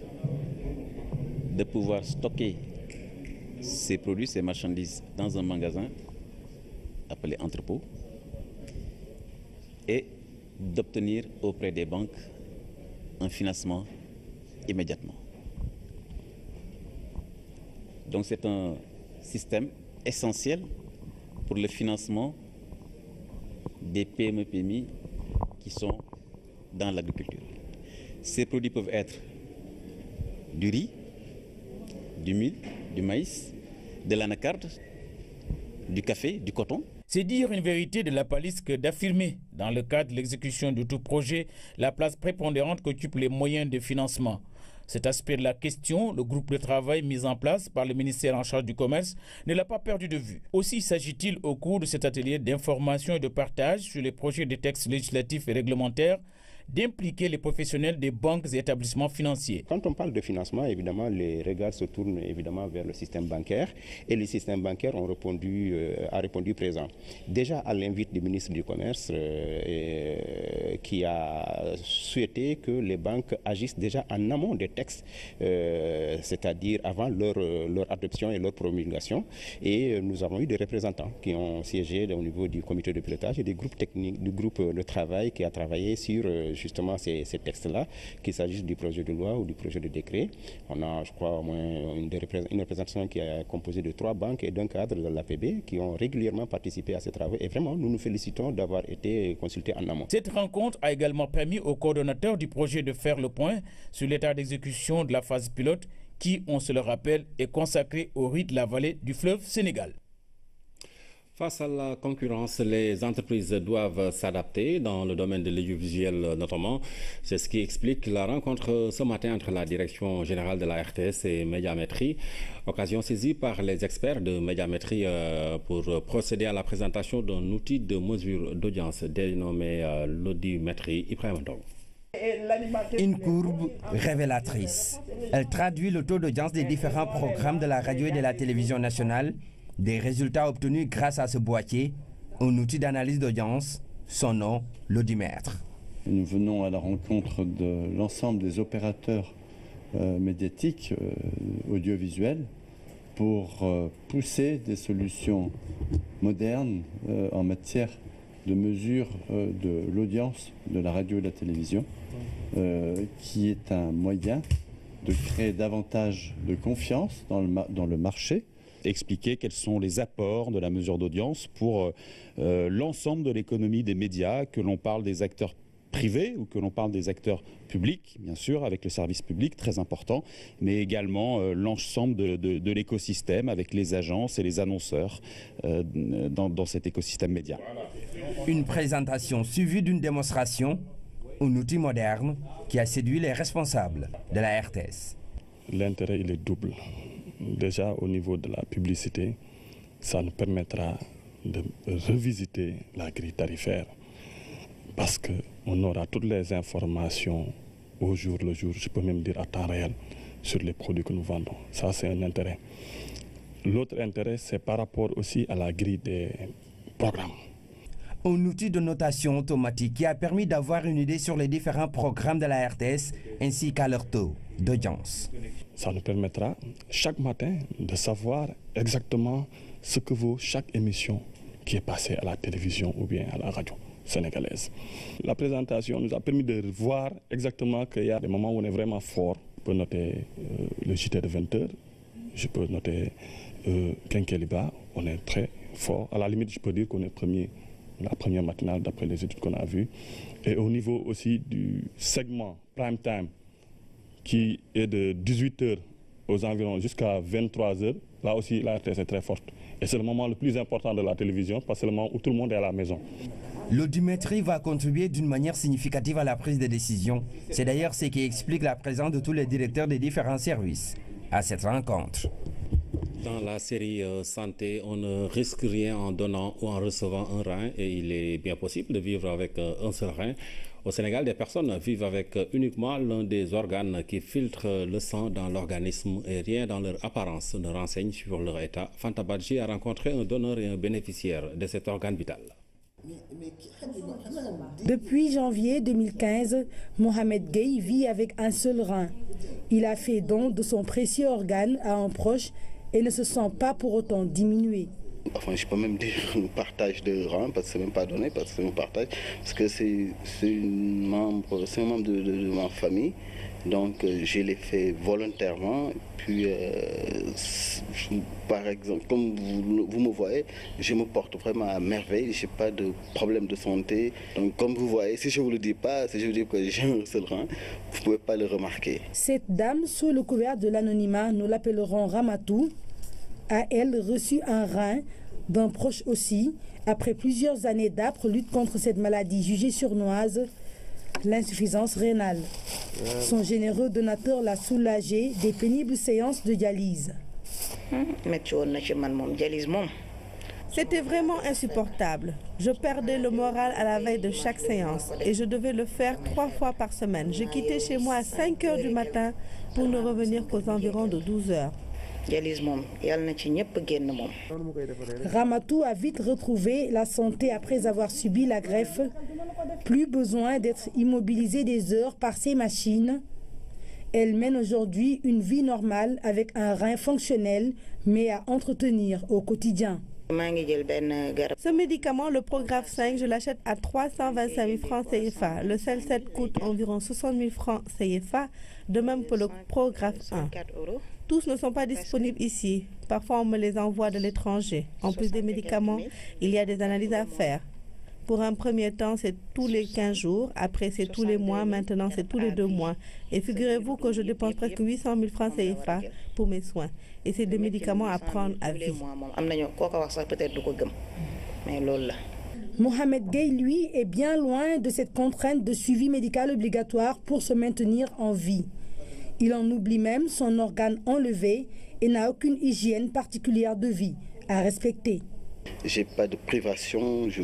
de pouvoir stocker ses produits, ses marchandises dans un magasin appelé entrepôt et d'obtenir auprès des banques un financement immédiatement. Donc c'est un système essentiel pour le financement des PME-PMI qui sont dans l'agriculture. Ces produits peuvent être du riz, du mil, du maïs, de l'anacarde, du café, du coton. C'est dire une vérité de la police que d'affirmer, dans le cadre de l'exécution de tout projet, la place prépondérante qu'occupent les moyens de financement. Cet aspect de la question, le groupe de travail mis en place par le ministère en charge du commerce ne l'a pas perdu de vue. Aussi s'agit-il au cours de cet atelier d'information et de partage sur les projets de textes législatifs et réglementaires d'impliquer les professionnels des banques et établissements financiers. Quand on parle de financement, évidemment, les regards se tournent évidemment vers le système bancaire et les systèmes bancaires ont a répondu présent. Déjà à l'invite du ministre du Commerce qui a souhaité que les banques agissent déjà en amont des textes, c'est-à-dire avant leur adoption et leur promulgation. Et nous avons eu des représentants qui ont siégé au niveau du comité de pilotage et des groupes techniques, du groupe de travail qui a travaillé sur justement ces textes-là, qu'il s'agisse du projet de loi ou du projet de décret. On a, je crois, au moins une représentation qui est composée de 3 banques et d'un cadre de l'APB qui ont régulièrement participé à ces travaux. Et vraiment, nous nous félicitons d'avoir été consultés en amont. Cette rencontre a également permis aux coordonnateurs du projet de faire le point sur l'état d'exécution de la phase pilote qui, on se le rappelle, est consacrée au riz de la vallée du fleuve Sénégal. Face à la concurrence, les entreprises doivent s'adapter dans le domaine de l'audiovisuel notamment. C'est ce qui explique la rencontre ce matin entre la direction générale de la RTS et Médiamétrie. Occasion saisie par les experts de Médiamétrie pour procéder à la présentation d'un outil de mesure d'audience dénommé l'audimétrie. Ibrahim Ndong. Une courbe révélatrice. Elle traduit le taux d'audience des différents programmes de la radio et de la télévision nationale. Des résultats obtenus grâce à ce boîtier, un outil d'analyse d'audience, son nom, l'audimètre. Nous venons à la rencontre de l'ensemble des opérateurs médiatiques, audiovisuels, pour pousser des solutions modernes en matière de mesure de l'audience de la radio et de la télévision, qui est un moyen de créer davantage de confiance dans le marché. Expliquer quels sont les apports de la mesure d'audience pour l'ensemble de l'économie des médias, que l'on parle des acteurs privés ou que l'on parle des acteurs publics, bien sûr, avec le service public, très important, mais également l'ensemble de l'écosystème avec les agences et les annonceurs dans cet écosystème média. Une présentation suivie d'une démonstration, un outil moderne qui a séduit les responsables de la RTS. L'intérêt, il est double. Déjà au niveau de la publicité, ça nous permettra de revisiter la grille tarifaire parce qu'on aura toutes les informations au jour le jour, je peux même dire à temps réel, sur les produits que nous vendons. Ça, c'est un intérêt. L'autre intérêt, c'est par rapport aussi à la grille des programmes. Un outil de notation automatique qui a permis d'avoir une idée sur les différents programmes de la RTS ainsi qu'à leur taux d'audience. Ça nous permettra chaque matin de savoir exactement ce que vaut chaque émission qui est passée à la télévision ou bien à la radio sénégalaise. La présentation nous a permis de voir exactement qu'il y a des moments où on est vraiment fort. Je peux noter le JT de 20h, je peux noter Kenkeliba, on est très fort. À la limite, je peux dire qu'on est la première matinale d'après les études qu'on a vues. Et au niveau aussi du segment prime time, qui est de 18h aux environs jusqu'à 23h, là aussi la RTS est très forte. Et c'est le moment le plus important de la télévision parce que c'est le moment où tout le monde est à la maison. L'audimétrie va contribuer d'une manière significative à la prise de décision. C'est d'ailleurs ce qui explique la présence de tous les directeurs des différents services à cette rencontre. Dans la série santé, on ne risque rien en donnant ou en recevant un rein et il est bien possible de vivre avec un seul rein. Au Sénégal, des personnes vivent avec uniquement l'un des organes qui filtre le sang dans l'organisme et rien dans leur apparence ne renseigne sur leur état. Fanta Badji a rencontré un donneur et un bénéficiaire de cet organe vital. Depuis janvier 2015, Mohamed Gueye vit avec un seul rein. Il a fait don de son précieux organe à un proche et ne se sent pas pour autant diminué. Enfin, je peux même dire un partage de rein, parce que c'est même pas donné, parce que c'est un partage, parce que c'est un membre de ma famille. Donc je l'ai fait volontairement. Puis par exemple, comme vous me voyez, je me porte vraiment à merveille. Je n'ai pas de problème de santé. Donc comme vous voyez, si je ne vous le dis pas, si je vous dis que j'ai un seul rein, vous ne pouvez pas le remarquer. Cette dame, sous le couvert de l'anonymat, nous l'appellerons Ramatou, a elle reçu un rein d'un proche aussi, après plusieurs années d'âpre lutte contre cette maladie jugée sournoise, l'insuffisance rénale. Son généreux donateur l'a soulagé des pénibles séances de dialyse. C'était vraiment insupportable. Je perdais le moral à la veille de chaque séance et je devais le faire 3 fois par semaine. Je quittais chez moi à 5 h du matin pour ne revenir qu'aux environs de 12 h. Ramatou a vite retrouvé la santé après avoir subi la greffe. Plus besoin d'être immobilisée des heures par ces machines. Elle mène aujourd'hui une vie normale avec un rein fonctionnel, mais à entretenir au quotidien. Ce médicament, le Prograf 5, je l'achète à 325 000 francs CFA. Le Cel-7 coûte environ 60 000 francs CFA, de même que le Prograf 1. Tous ne sont pas disponibles ici. Parfois, on me les envoie de l'étranger. En plus des médicaments, il y a des analyses à faire. Pour un premier temps, c'est tous les 15 jours. Après, c'est tous les mois. Maintenant, c'est tous les 2 mois. Et figurez-vous que je dépense presque 800 000 francs CFA pour mes soins. Et c'est des médicaments à prendre à vie. Mohamed Gueye, lui, est bien loin de cette contrainte de suivi médical obligatoire pour se maintenir en vie. Il en oublie même son organe enlevé et n'a aucune hygiène particulière de vie à respecter. J'ai pas de privation, je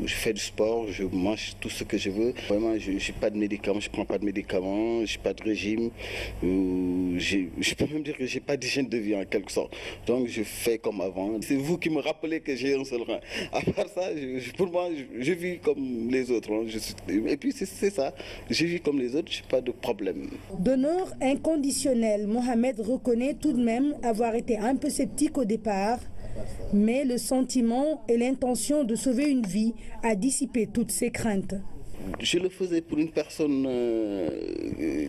fais du sport, je mange tout ce que je veux. Vraiment, je n'ai pas de médicaments, je ne prends pas de médicaments, je n'ai pas de régime. Je peux même dire que je n'ai pas d'hygiène de vie en quelque sorte. Donc je fais comme avant. C'est vous qui me rappelez que j'ai un seul rein. À part ça, pour moi, je vis comme les autres. Et puis c'est ça, je vis comme les autres, je n'ai pas de problème. Donneur inconditionnel, Mohamed reconnaît tout de même avoir été un peu sceptique au départ. Mais le sentiment et l'intention de sauver une vie a dissipé toutes ses craintes. Je le faisais pour une personne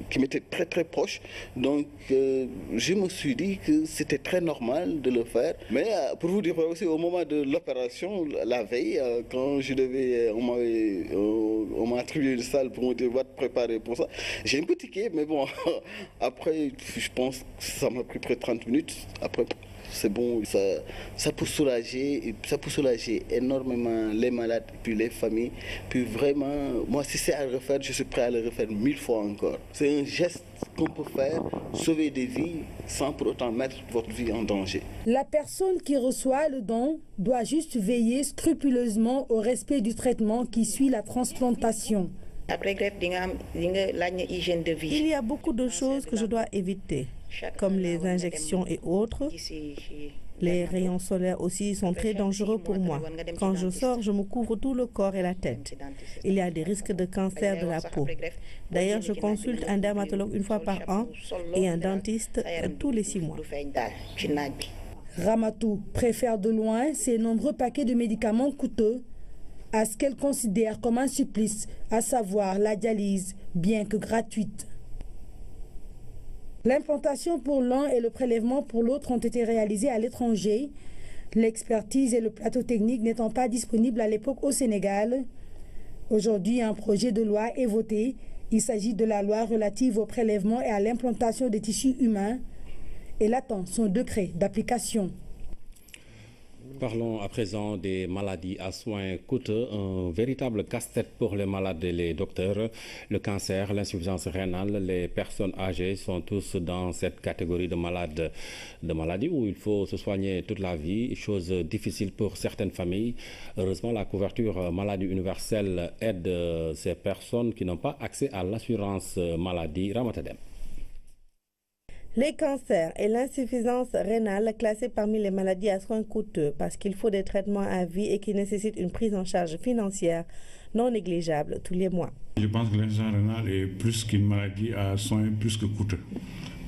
qui m'était très très proche, donc je me suis dit que c'était très normal de le faire. Mais pour vous dire aussi, au moment de l'opération, la veille, quand je devais, on m'a attribué une salle pour me dire va te préparer pour ça, j'ai un peu tiqué, mais bon, après je pense que ça m'a pris près de 30 minutes. Après, c'est bon, ça peut soulager énormément les malades, puis les familles. Puis vraiment, moi si c'est à refaire, je suis prêt à le refaire 1000 fois encore. C'est un geste qu'on peut faire, sauver des vies sans pour autant mettre votre vie en danger. La personne qui reçoit le don doit juste veiller scrupuleusement au respect du traitement qui suit la transplantation. Après greffe, hygiène de vie. Il y a beaucoup de choses que je dois éviter, comme les injections et autres. Les rayons solaires aussi sont très dangereux pour moi. Quand je sors, je me couvre tout le corps et la tête. Il y a des risques de cancer de la peau. D'ailleurs, je consulte un dermatologue 1 fois par an et un dentiste tous les 6 mois. Ramatou préfère de loin ces nombreux paquets de médicaments coûteux à ce qu'elle considère comme un supplice, à savoir la dialyse, bien que gratuite. L'implantation pour l'un et le prélèvement pour l'autre ont été réalisés à l'étranger, l'expertise et le plateau technique n'étant pas disponibles à l'époque au Sénégal. Aujourd'hui, un projet de loi est voté. Il s'agit de la loi relative au prélèvement et à l'implantation des tissus humains. Elle attend son décret d'application. Parlons à présent des maladies à soins coûteux, un véritable casse-tête pour les malades et les docteurs. Le cancer, l'insuffisance rénale, les personnes âgées sont tous dans cette catégorie de maladies où il faut se soigner toute la vie, chose difficile pour certaines familles. Heureusement, la couverture maladie universelle aide ces personnes qui n'ont pas accès à l'assurance maladie. Ramatadem. Les cancers et l'insuffisance rénale classés parmi les maladies à soins coûteux parce qu'il faut des traitements à vie et qui nécessitent une prise en charge financière non négligeable tous les mois. Je pense que l'insuffisance rénale est plus qu'une maladie à soins plus que coûteux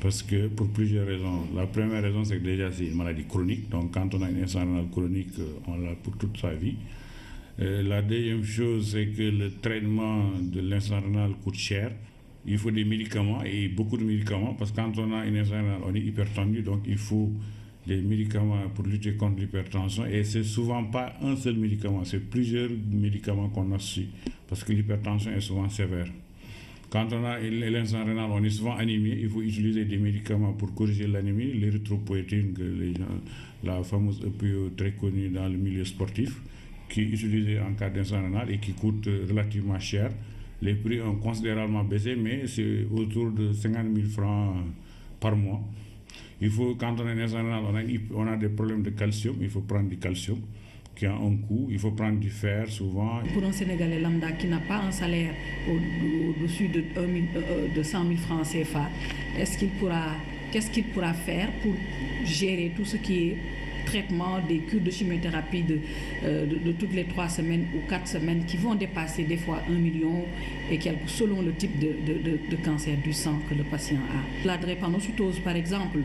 Parce que pour plusieurs raisons. La première raison, c'est que déjà c'est une maladie chronique. Donc quand on a une insuffisance rénale chronique, on l'a pour toute sa vie. La deuxième chose, c'est que le traitement de l'insuffisance rénale coûte cher. Il faut des médicaments et beaucoup de médicaments parce que quand on a une insuffisance rénale, on est hypertendu, donc il faut des médicaments pour lutter contre l'hypertension. Et c'est souvent pas un seul médicament, c'est plusieurs médicaments qu'on associe parce que l'hypertension est souvent sévère. Quand on a l'insuffisance rénale, on est souvent anémie. Il faut utiliser des médicaments pour corriger l'anémie, l'érythropoïétine, la fameuse EPO très connue dans le milieu sportif, qui est utilisée en cas d'insuffisance rénale et qui coûte relativement cher. Les prix ont considérablement baissé, mais c'est autour de 50 000 francs par mois. Il faut, quand on a une insuffisance rénale, on a des problèmes de calcium, il faut prendre du calcium qui a un coût, il faut prendre du fer souvent. Pour un Sénégalais lambda qui n'a pas un salaire au-dessus de 100 000 francs CFA, qu'est-ce qu'il pourra faire pour gérer tout ce qui est traitement des cures de chimiothérapie de toutes les 3 semaines ou 4 semaines qui vont dépasser des fois 1 million et quelques, selon le type de cancer du sang que le patient a. La drépanocytose par exemple,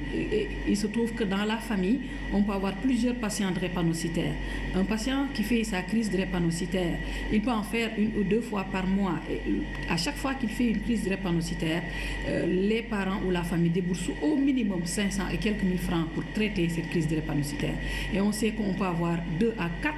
il se trouve que dans la famille, on peut avoir plusieurs patients drépanocytaires. Un patient qui fait sa crise drépanocytaire, il peut en faire 1 ou 2 fois par mois. Et à chaque fois qu'il fait une crise drépanocytaire, les parents ou la famille déboursent au minimum 500 et quelques mille francs pour traiter cette crise drépanocytaire. Et on sait qu'on peut avoir 2 à 4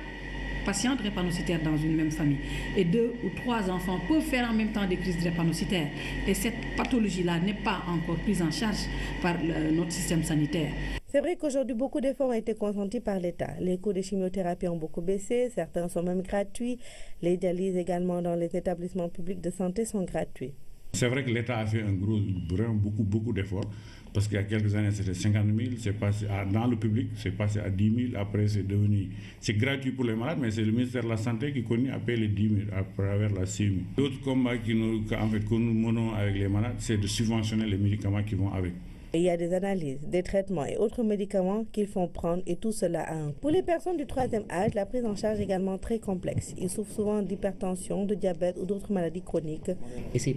patients drépanocytaires dans une même famille. Et 2 ou 3 enfants peuvent faire en même temps des crises drépanocytaires. Et cette pathologie-là n'est pas encore prise en charge par notre système sanitaire. C'est vrai qu'aujourd'hui, beaucoup d'efforts ont été consentis par l'État. Les coûts de chimiothérapie ont beaucoup baissé, certains sont même gratuits. Les dialyses également dans les établissements publics de santé sont gratuits. C'est vrai que l'État a fait beaucoup d'efforts. Parce qu'il y a quelques années, c'était 50 000, c'est passé dans le public, c'est passé à 10 000, après c'est gratuit pour les malades, mais c'est le ministère de la Santé qui continue à payer les 10 000 à travers la CMU. L'autre combat que nous menons avec les malades, c'est de subventionner les médicaments qui vont avec. Il y a des analyses, des traitements et autres médicaments qu'ils font prendre et tout cela a un coût. Pour les personnes du 3e âge, la prise en charge est également très complexe. Ils souffrent souvent d'hypertension, de diabète ou d'autres maladies chroniques. Et c'est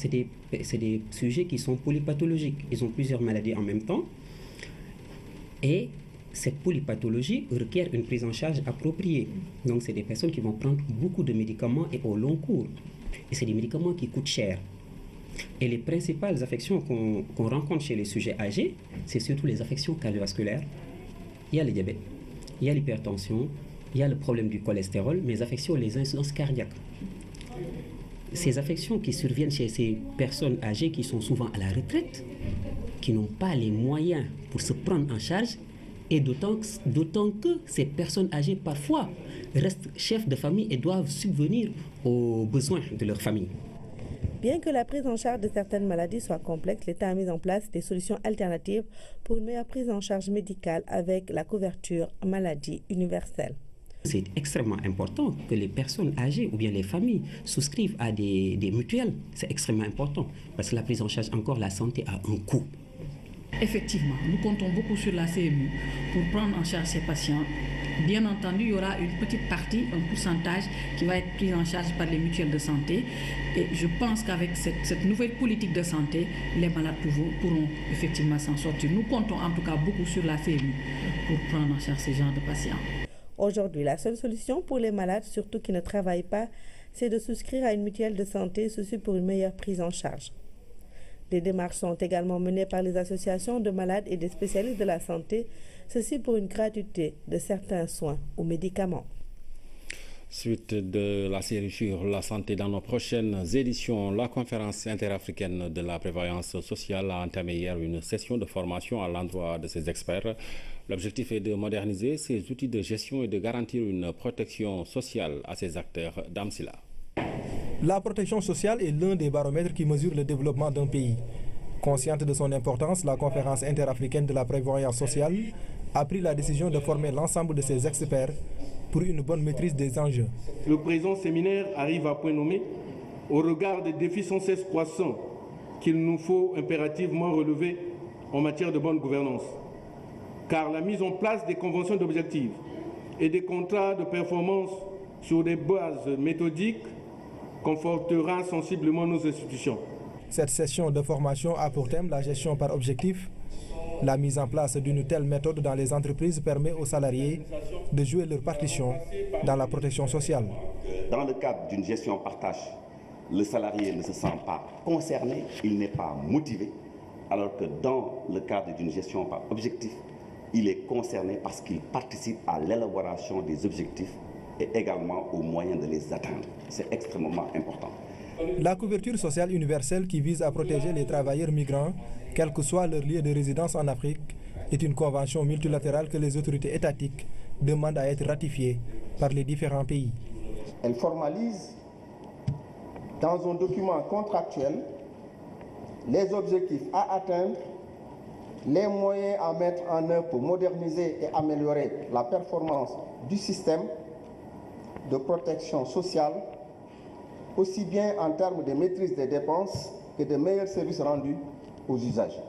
des sujets qui sont polypathologiques. Ils ont plusieurs maladies en même temps. Et cette polypathologie requiert une prise en charge appropriée. Donc c'est des personnes qui vont prendre beaucoup de médicaments et au long cours. Et c'est des médicaments qui coûtent cher. Et les principales affections qu'on rencontre chez les sujets âgés, c'est surtout les affections cardiovasculaires. Il y a le diabète, il y a l'hypertension, il y a le problème du cholestérol, mais les affections, les insuffisances cardiaques. Ces affections qui surviennent chez ces personnes âgées qui sont souvent à la retraite, qui n'ont pas les moyens pour se prendre en charge, et d'autant que ces personnes âgées parfois restent chefs de famille et doivent subvenir aux besoins de leur famille. Bien que la prise en charge de certaines maladies soit complexe, l'État a mis en place des solutions alternatives pour une meilleure prise en charge médicale avec la couverture maladie universelle. C'est extrêmement important que les personnes âgées ou bien les familles souscrivent à des mutuelles. C'est extrêmement important parce que la prise en charge, encore, la santé a un coût. Effectivement, nous comptons beaucoup sur la CMU pour prendre en charge ces patients. Bien entendu, il y aura une petite partie, un pourcentage qui va être pris en charge par les mutuelles de santé. Et je pense qu'avec cette nouvelle politique de santé, les malades pourront effectivement s'en sortir. Nous comptons en tout cas beaucoup sur la CMU pour prendre en charge ces genres de patients. Aujourd'hui, la seule solution pour les malades, surtout qui ne travaillent pas, c'est de souscrire à une mutuelle de santé, ceci pour une meilleure prise en charge. Des démarches sont également menées par les associations de malades et des spécialistes de la santé, ceci pour une gratuité de certains soins ou médicaments. Suite de la série sur la santé dans nos prochaines éditions, la conférence interafricaine de la prévoyance sociale a entamé hier une session de formation à l'endroit de ses experts. L'objectif est de moderniser ces outils de gestion et de garantir une protection sociale à ses acteurs. Damsila. La protection sociale est l'un des baromètres qui mesure le développement d'un pays. Consciente de son importance, la conférence interafricaine de la prévoyance sociale a pris la décision de former l'ensemble de ses experts pour une bonne maîtrise des enjeux. Le présent séminaire arrive à point nommé au regard des défis sans cesse croissants qu'il nous faut impérativement relever en matière de bonne gouvernance. Car la mise en place des conventions d'objectifs et des contrats de performance sur des bases méthodiques confortera sensiblement nos institutions. Cette session de formation a pour thème la gestion par objectif. La mise en place d'une telle méthode dans les entreprises permet aux salariés de jouer leur partition dans la protection sociale. Dans le cadre d'une gestion par tâche, le salarié ne se sent pas concerné, il n'est pas motivé, alors que dans le cadre d'une gestion par objectif, il est concerné parce qu'il participe à l'élaboration des objectifs et également aux moyens de les atteindre. C'est extrêmement important. La couverture sociale universelle qui vise à protéger les travailleurs migrants, quel que soit leur lieu de résidence en Afrique, est une convention multilatérale que les autorités étatiques demandent à être ratifiée par les différents pays. Elle formalise dans un document contractuel les objectifs à atteindre, les moyens à mettre en œuvre pour moderniser et améliorer la performance du système de protection sociale, aussi bien en termes de maîtrise des dépenses que de meilleurs services rendus aux usagers.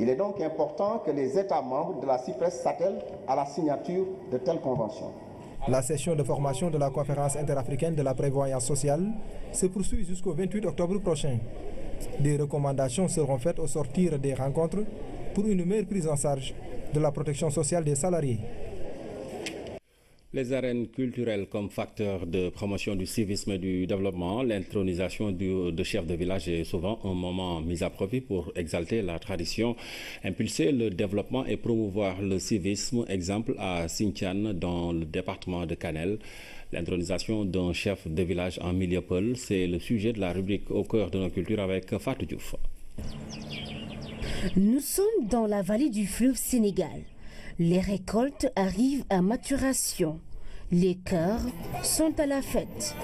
Il est donc important que les États membres de la CIPRES s'attellent à la signature de telles conventions. La session de formation de la conférence interafricaine de la prévoyance sociale se poursuit jusqu'au 28 octobre prochain. Des recommandations seront faites au sortir des rencontres pour une meilleure prise en charge de la protection sociale des salariés. Les arènes culturelles comme facteur de promotion du civisme et du développement, l'intronisation de chefs de village est souvent un moment mis à profit pour exalter la tradition, impulser le développement et promouvoir le civisme. Exemple à Sinthiane, dans le département de Kanel. L'intronisation d'un chef de village en milieu peul, c'est le sujet de la rubrique Au cœur de nos cultures avec Fatou Diouf. Nous sommes dans la vallée du fleuve Sénégal. Les récoltes arrivent à maturation. Les chœurs sont à la fête.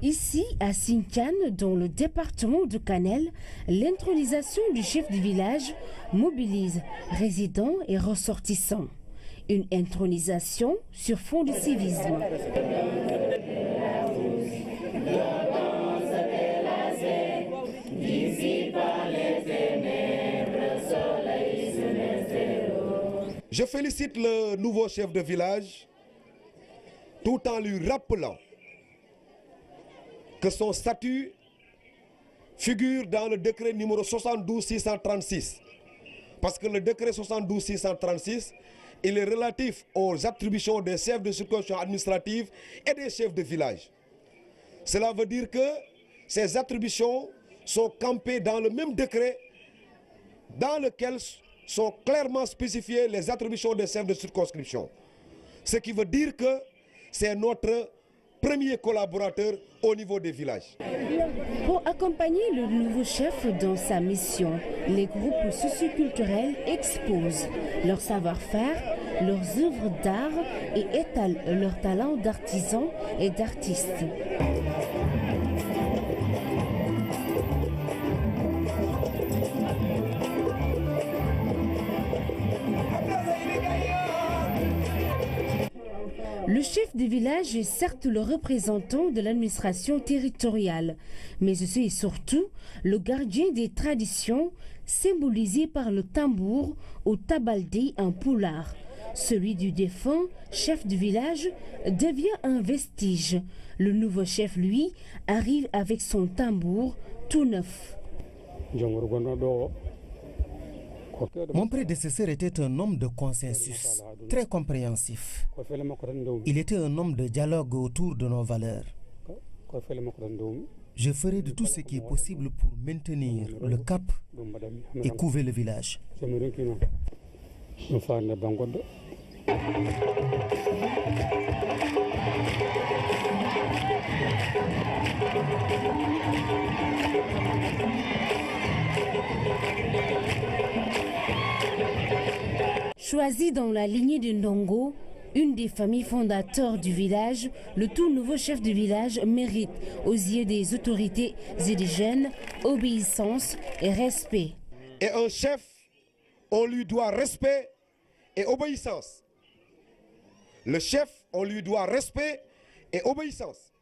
Ici, à Sinthiane, dans le département de Kanel, l'intronisation du chef du village mobilise résidents et ressortissants. Une intronisation sur fond de civisme. Je félicite le nouveau chef de village tout en lui rappelant que son statut figure dans le décret numéro 72-636. Parce que le décret 72-636, il est relatif aux attributions des chefs de circonscription administrative et des chefs de village. Cela veut dire que ces attributions sont campées dans le même décret dans lequel sont clairement spécifiées les attributions des chefs de circonscription. Ce qui veut dire que c'est notre premier collaborateur au niveau des villages. Pour accompagner le nouveau chef dans sa mission, les groupes socioculturels exposent leur savoir-faire, leurs œuvres d'art et étalent leur talent d'artisans et d'artistes. Le chef de village est certes le représentant de l'administration territoriale, mais c'est et surtout le gardien des traditions, symbolisé par le tambour au tabaldé en poulard. Celui du défunt chef de village devient un vestige. Le nouveau chef, lui, arrive avec son tambour tout neuf. Mon prédécesseur était un homme de consensus, très compréhensif. Il était un homme de dialogue autour de nos valeurs. Je ferai de tout ce qui est possible pour maintenir le cap et couver le village. Choisi dans la lignée de Ndongo, une des familles fondateurs du village, le tout nouveau chef de village mérite, aux yeux des autorités indigènes, obéissance et respect. Et un chef, on lui doit respect et obéissance. Le chef, on lui doit respect et obéissance.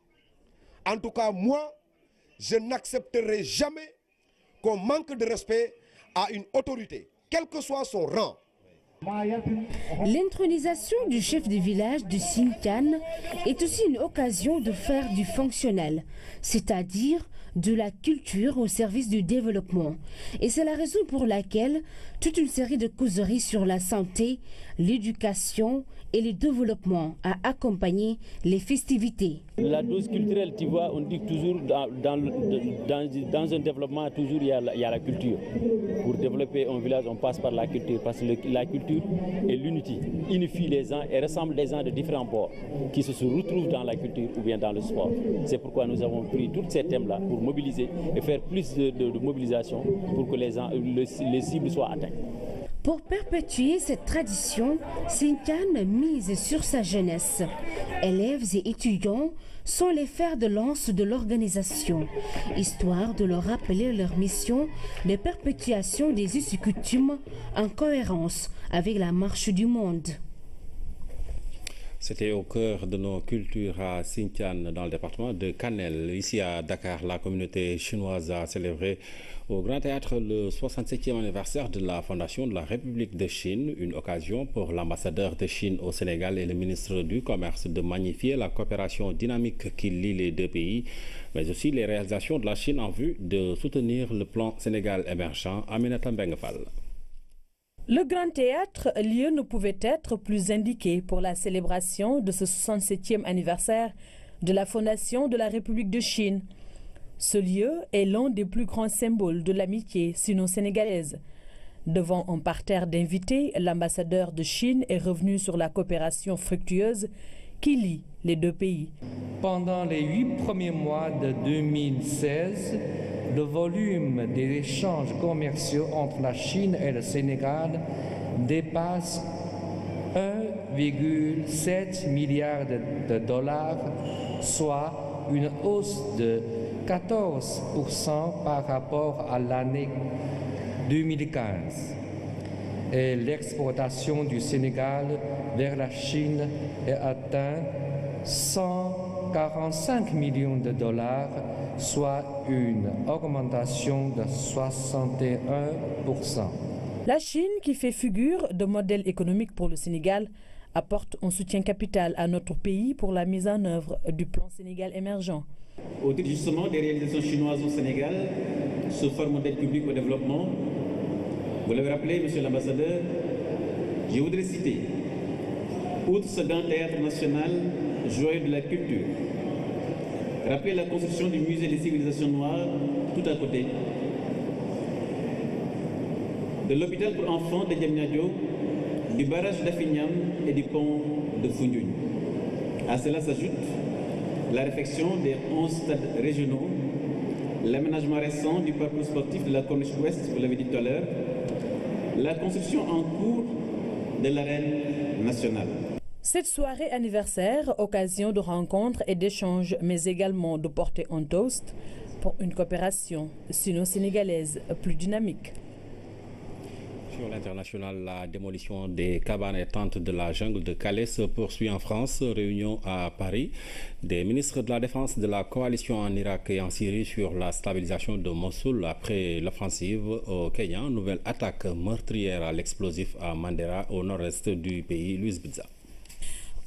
En tout cas, moi, je n'accepterai jamais qu'on manque de respect à une autorité, quel que soit son rang. L'intronisation du chef de village de Sinthiane est aussi une occasion de faire du fonctionnel, c'est-à-dire de la culture au service du développement. Et c'est la raison pour laquelle toute une série de causeries sur la santé, l'éducation et le développement a accompagné les festivités. La dose culturelle, tu vois, on dit toujours dans un développement, toujours il y a la culture. Pour développer un village, on passe par la culture, parce que la culture est l'unité, unifie les gens et rassemble les gens de différents bords qui se retrouvent dans la culture ou bien dans le sport. C'est pourquoi nous avons pris tous ces thèmes-là pour mobiliser et faire plus de mobilisation pour que les cibles soient atteintes. Pour perpétuer cette tradition, Sinthiane mise sur sa jeunesse. Élèves et étudiants sont les fers de lance de l'organisation, histoire de leur rappeler leur mission de perpétuation des us et coutumes en cohérence avec la marche du monde. C'était au cœur de nos cultures à Sinthiane, dans le département de Kanel. Ici à Dakar, la communauté chinoise a célébré au Grand Théâtre le 67e anniversaire de la fondation de la République de Chine, une occasion pour l'ambassadeur de Chine au Sénégal et le ministre du Commerce de magnifier la coopération dynamique qui lie les deux pays, mais aussi les réalisations de la Chine en vue de soutenir le plan Sénégal émergent. Aminata Mbengfal. Le Grand Théâtre, lieu ne pouvait être plus indiqué pour la célébration de ce 67e anniversaire de la fondation de la République de Chine. Ce lieu est l'un des plus grands symboles de l'amitié sino-sénégalaise. Devant un parterre d'invités, l'ambassadeur de Chine est revenu sur la coopération fructueuse qui lie les deux pays. Pendant les 8 premiers mois de 2016, le volume des échanges commerciaux entre la Chine et le Sénégal dépasse 1,7 milliard de dollars, soit une hausse de 14% par rapport à l'année 2015. Et l'exportation du Sénégal vers la Chine est atteint 145 millions de dollars, soit une augmentation de 61%. La Chine, qui fait figure de modèle économique pour le Sénégal, apporte un soutien capital à notre pays pour la mise en œuvre du plan Sénégal émergent. Au titre justement des réalisations chinoises au Sénégal, ce fort modèle public au développement, vous l'avez rappelé, monsieur l'ambassadeur, je voudrais citer, outre ce grand théâtre national, joyau de la culture, rappeler la construction du musée des civilisations noires tout à côté, de l'hôpital pour enfants de Diamniadio, du barrage d'Afignam et du pont de Foundiougne. À cela s'ajoute la réfection des 11 stades régionaux, l'aménagement récent du parcours sportif de la Corniche Ouest, vous l'avez dit tout à l'heure, la construction en cours de l'arène nationale. Cette soirée anniversaire, occasion de rencontres et d'échanges, mais également de porter un toast pour une coopération sino-sénégalaise plus dynamique. Sur l'international, la démolition des cabanes et tentes de la jungle de Calais se poursuit en France. Réunion à Paris des ministres de la Défense de la coalition en Irak et en Syrie sur la stabilisation de Mossoul après l'offensive au Kenya. Nouvelle attaque meurtrière à l'explosif à Mandera au nord-est du pays. Louise Bizza.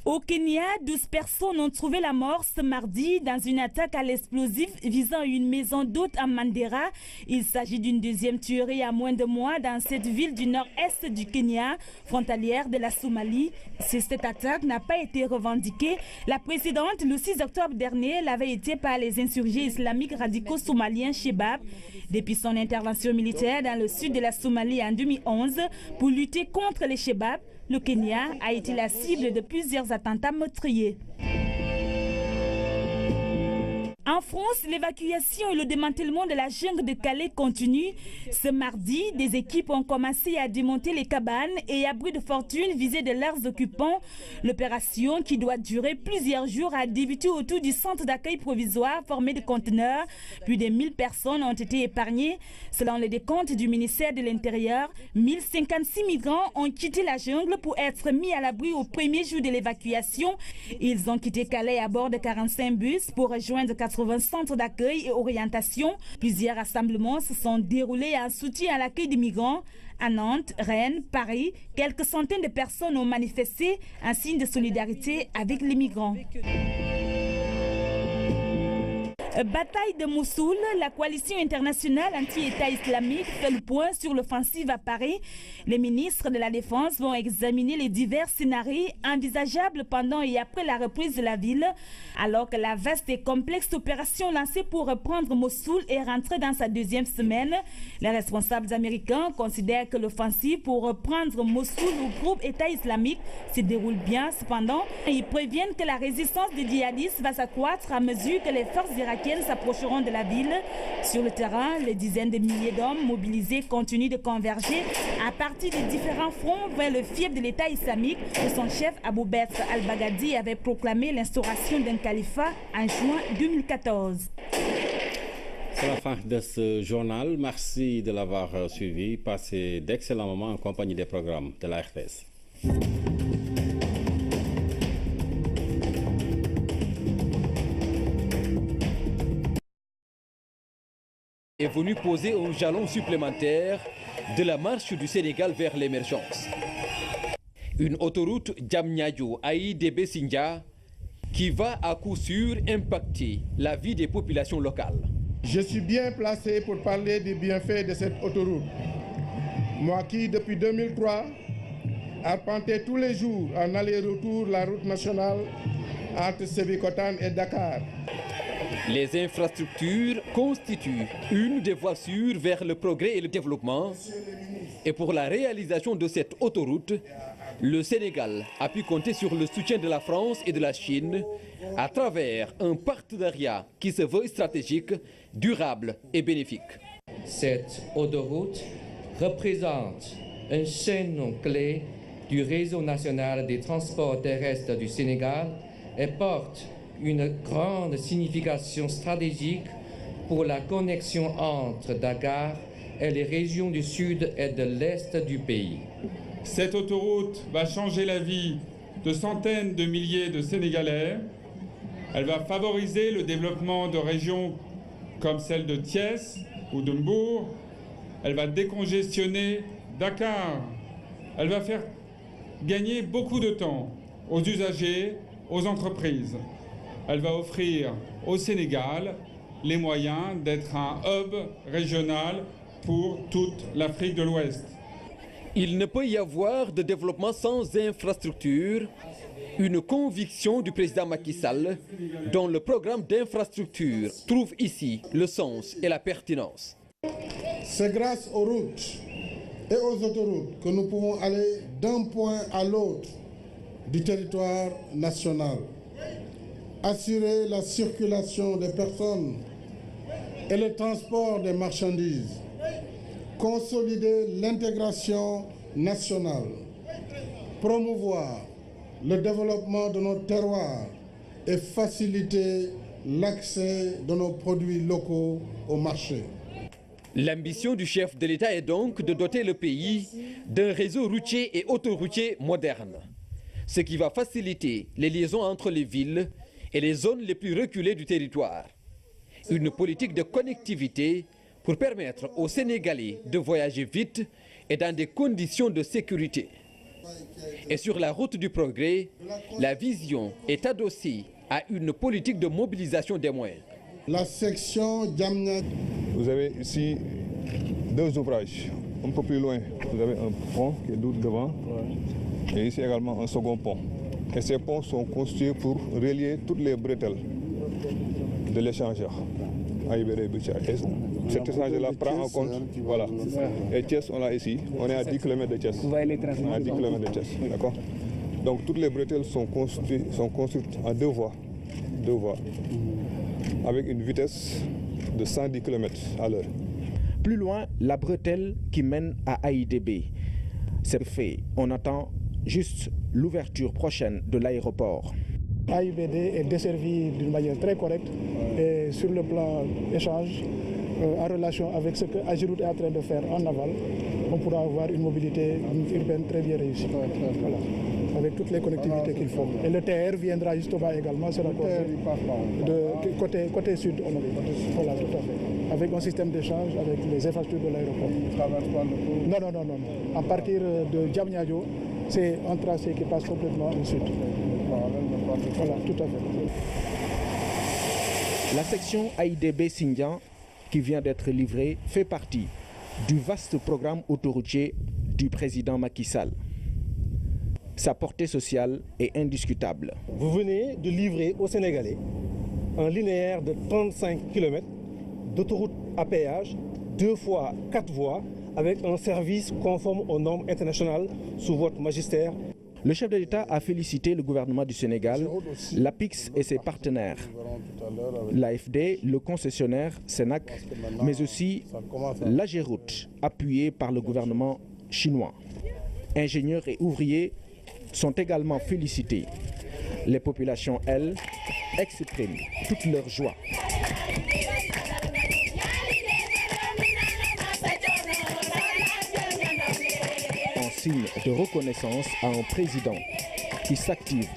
Au Kenya, 12 personnes ont trouvé la mort ce mardi dans une attaque à l'explosif visant une maison d'hôte à Mandera. Il s'agit d'une deuxième tuerie à moins de mois dans cette ville du nord-est du Kenya, frontalière de la Somalie. Si cette attaque n'a pas été revendiquée, la précédente, le 6 octobre dernier, l'avait été par les insurgés islamiques radicaux somaliens Shebab. Depuis son intervention militaire dans le sud de la Somalie en 2011 pour lutter contre les Shebab, le Kenya a été la cible de plusieurs attentats meurtriers. En France, l'évacuation et le démantèlement de la jungle de Calais continuent. Ce mardi, des équipes ont commencé à démonter les cabanes et abris de fortune visés de leurs occupants. L'opération, qui doit durer plusieurs jours, a débuté autour du centre d'accueil provisoire formé de conteneurs. Plus de 1000 personnes ont été épargnées. Selon les décomptes du ministère de l'Intérieur, 1056 migrants ont quitté la jungle pour être mis à l'abri au premier jour de l'évacuation. Ils ont quitté Calais à bord de 45 bus pour rejoindre 80 80 centres d'accueil et orientation. Plusieurs rassemblements se sont déroulés en soutien à l'accueil des migrants. À Nantes, Rennes, Paris, quelques centaines de personnes ont manifesté un signe de solidarité avec les migrants. Bataille de Mossoul, la coalition internationale anti-État islamique fait le point sur l'offensive à Paris. Les ministres de la Défense vont examiner les divers scénarios envisageables pendant et après la reprise de la ville, alors que la vaste et complexe opération lancée pour reprendre Mossoul est rentrée dans sa deuxième semaine. Les responsables américains considèrent que l'offensive pour reprendre Mossoul au groupe État islamique se déroule bien. Cependant, ils préviennent que la résistance des djihadistes va s'accroître à mesure que les forces irakiennes s'approcheront de la ville. Sur le terrain, les dizaines de milliers d'hommes mobilisés continuent de converger à partir des différents fronts vers le fief de l'État islamique, où son chef Abou Bakr al-Baghdadi avait proclamé l'instauration d'un califat en juin 2014. C'est la fin de ce journal. Merci de l'avoir suivi. Passez d'excellents moments en compagnie des programmes de la RTS. Est venu poser un jalon supplémentaire de la marche du Sénégal vers l'émergence. Une autoroute Diamniadio-Aïdébé-Sindia qui va à coup sûr impacter la vie des populations locales. Je suis bien placé pour parler des bienfaits de cette autoroute. Moi qui, depuis 2003, arpentais tous les jours en aller-retour la route nationale entre Sébikotane et Dakar. Les infrastructures constituent une des voies sûres vers le progrès et le développement. Et pour la réalisation de cette autoroute, le Sénégal a pu compter sur le soutien de la France et de la Chine à travers un partenariat qui se veut stratégique, durable et bénéfique. Cette autoroute représente un chaînon clé du réseau national des transports terrestres du Sénégal et porte une grande signification stratégique pour la connexion entre Dakar et les régions du sud et de l'est du pays. Cette autoroute va changer la vie de centaines de milliers de Sénégalais. Elle va favoriser le développement de régions comme celle de Thiès ou de Mbour. Elle va décongestionner Dakar. Elle va faire gagner beaucoup de temps aux usagers, aux entreprises. Elle va offrir au Sénégal les moyens d'être un hub régional pour toute l'Afrique de l'Ouest. Il ne peut y avoir de développement sans infrastructure, une conviction du président Macky Sall, dont le programme d'infrastructure trouve ici le sens et la pertinence. C'est grâce aux routes et aux autoroutes que nous pouvons aller d'un point à l'autre du territoire national. Assurer la circulation des personnes et le transport des marchandises, consolider l'intégration nationale, promouvoir le développement de nos terroirs et faciliter l'accès de nos produits locaux au marché. L'ambition du chef de l'État est donc de doter le pays d'un réseau routier et autoroutier moderne, ce qui va faciliter les liaisons entre les villes et les zones les plus reculées du territoire. Une politique de connectivité pour permettre aux Sénégalais de voyager vite et dans des conditions de sécurité. Et sur la route du progrès, la vision est adossée à une politique de mobilisation des moyens. La section Diamniadio. Vous avez ici deux ouvrages. Un peu plus loin, vous avez un pont qui est devant et ici également un second pont. Et ces ponts sont construits pour relier toutes les bretelles de l'échangeur. Cet échangeur-là prend en compte, voilà. Et Thiès, on l'a ici, on est à 10 km de Thiès. On est à 10 km de Thiès, d'accord. Donc toutes les bretelles sont construites en deux voies, avec une vitesse de 110 km à l'heure. Plus loin, la bretelle qui mène à AIBD. C'est fait, on attend juste l'ouverture prochaine de l'aéroport. AIBD est desservi d'une manière très correcte et sur le plan échange, en relation avec ce que Agiroute est en train de faire en aval, on pourra avoir une mobilité urbaine très bien réussie. Voilà. avec toutes les collectivités qu'il faut. Et le TR viendra justement également se raccorder de côté sud. Voilà, tout à fait. Avec un système d'échange avec les infrastructures de l'aéroport. Non. À partir de Diamniadio, c'est un tracé qui passe complètement au sud. Voilà, tout à fait. La section AIBD-Sindian qui vient d'être livrée fait partie du vaste programme autoroutier du président Macky Sall. Sa portée sociale est indiscutable. Vous venez de livrer aux Sénégalais un linéaire de 35 km d'autoroute à péage, 2 fois 4 voies, avec un service conforme aux normes internationales sous votre magistère. Le chef de l'État a félicité le gouvernement du Sénégal, l'APIX et ses partenaires, l'AFD, le concessionnaire Sénac, mais aussi l'AGEROUTE, appuyé par le gouvernement chinois. Ingénieurs et ouvriers sont également félicités. Les populations, elles, expriment toute leur joie. En signe de reconnaissance à un président qui s'active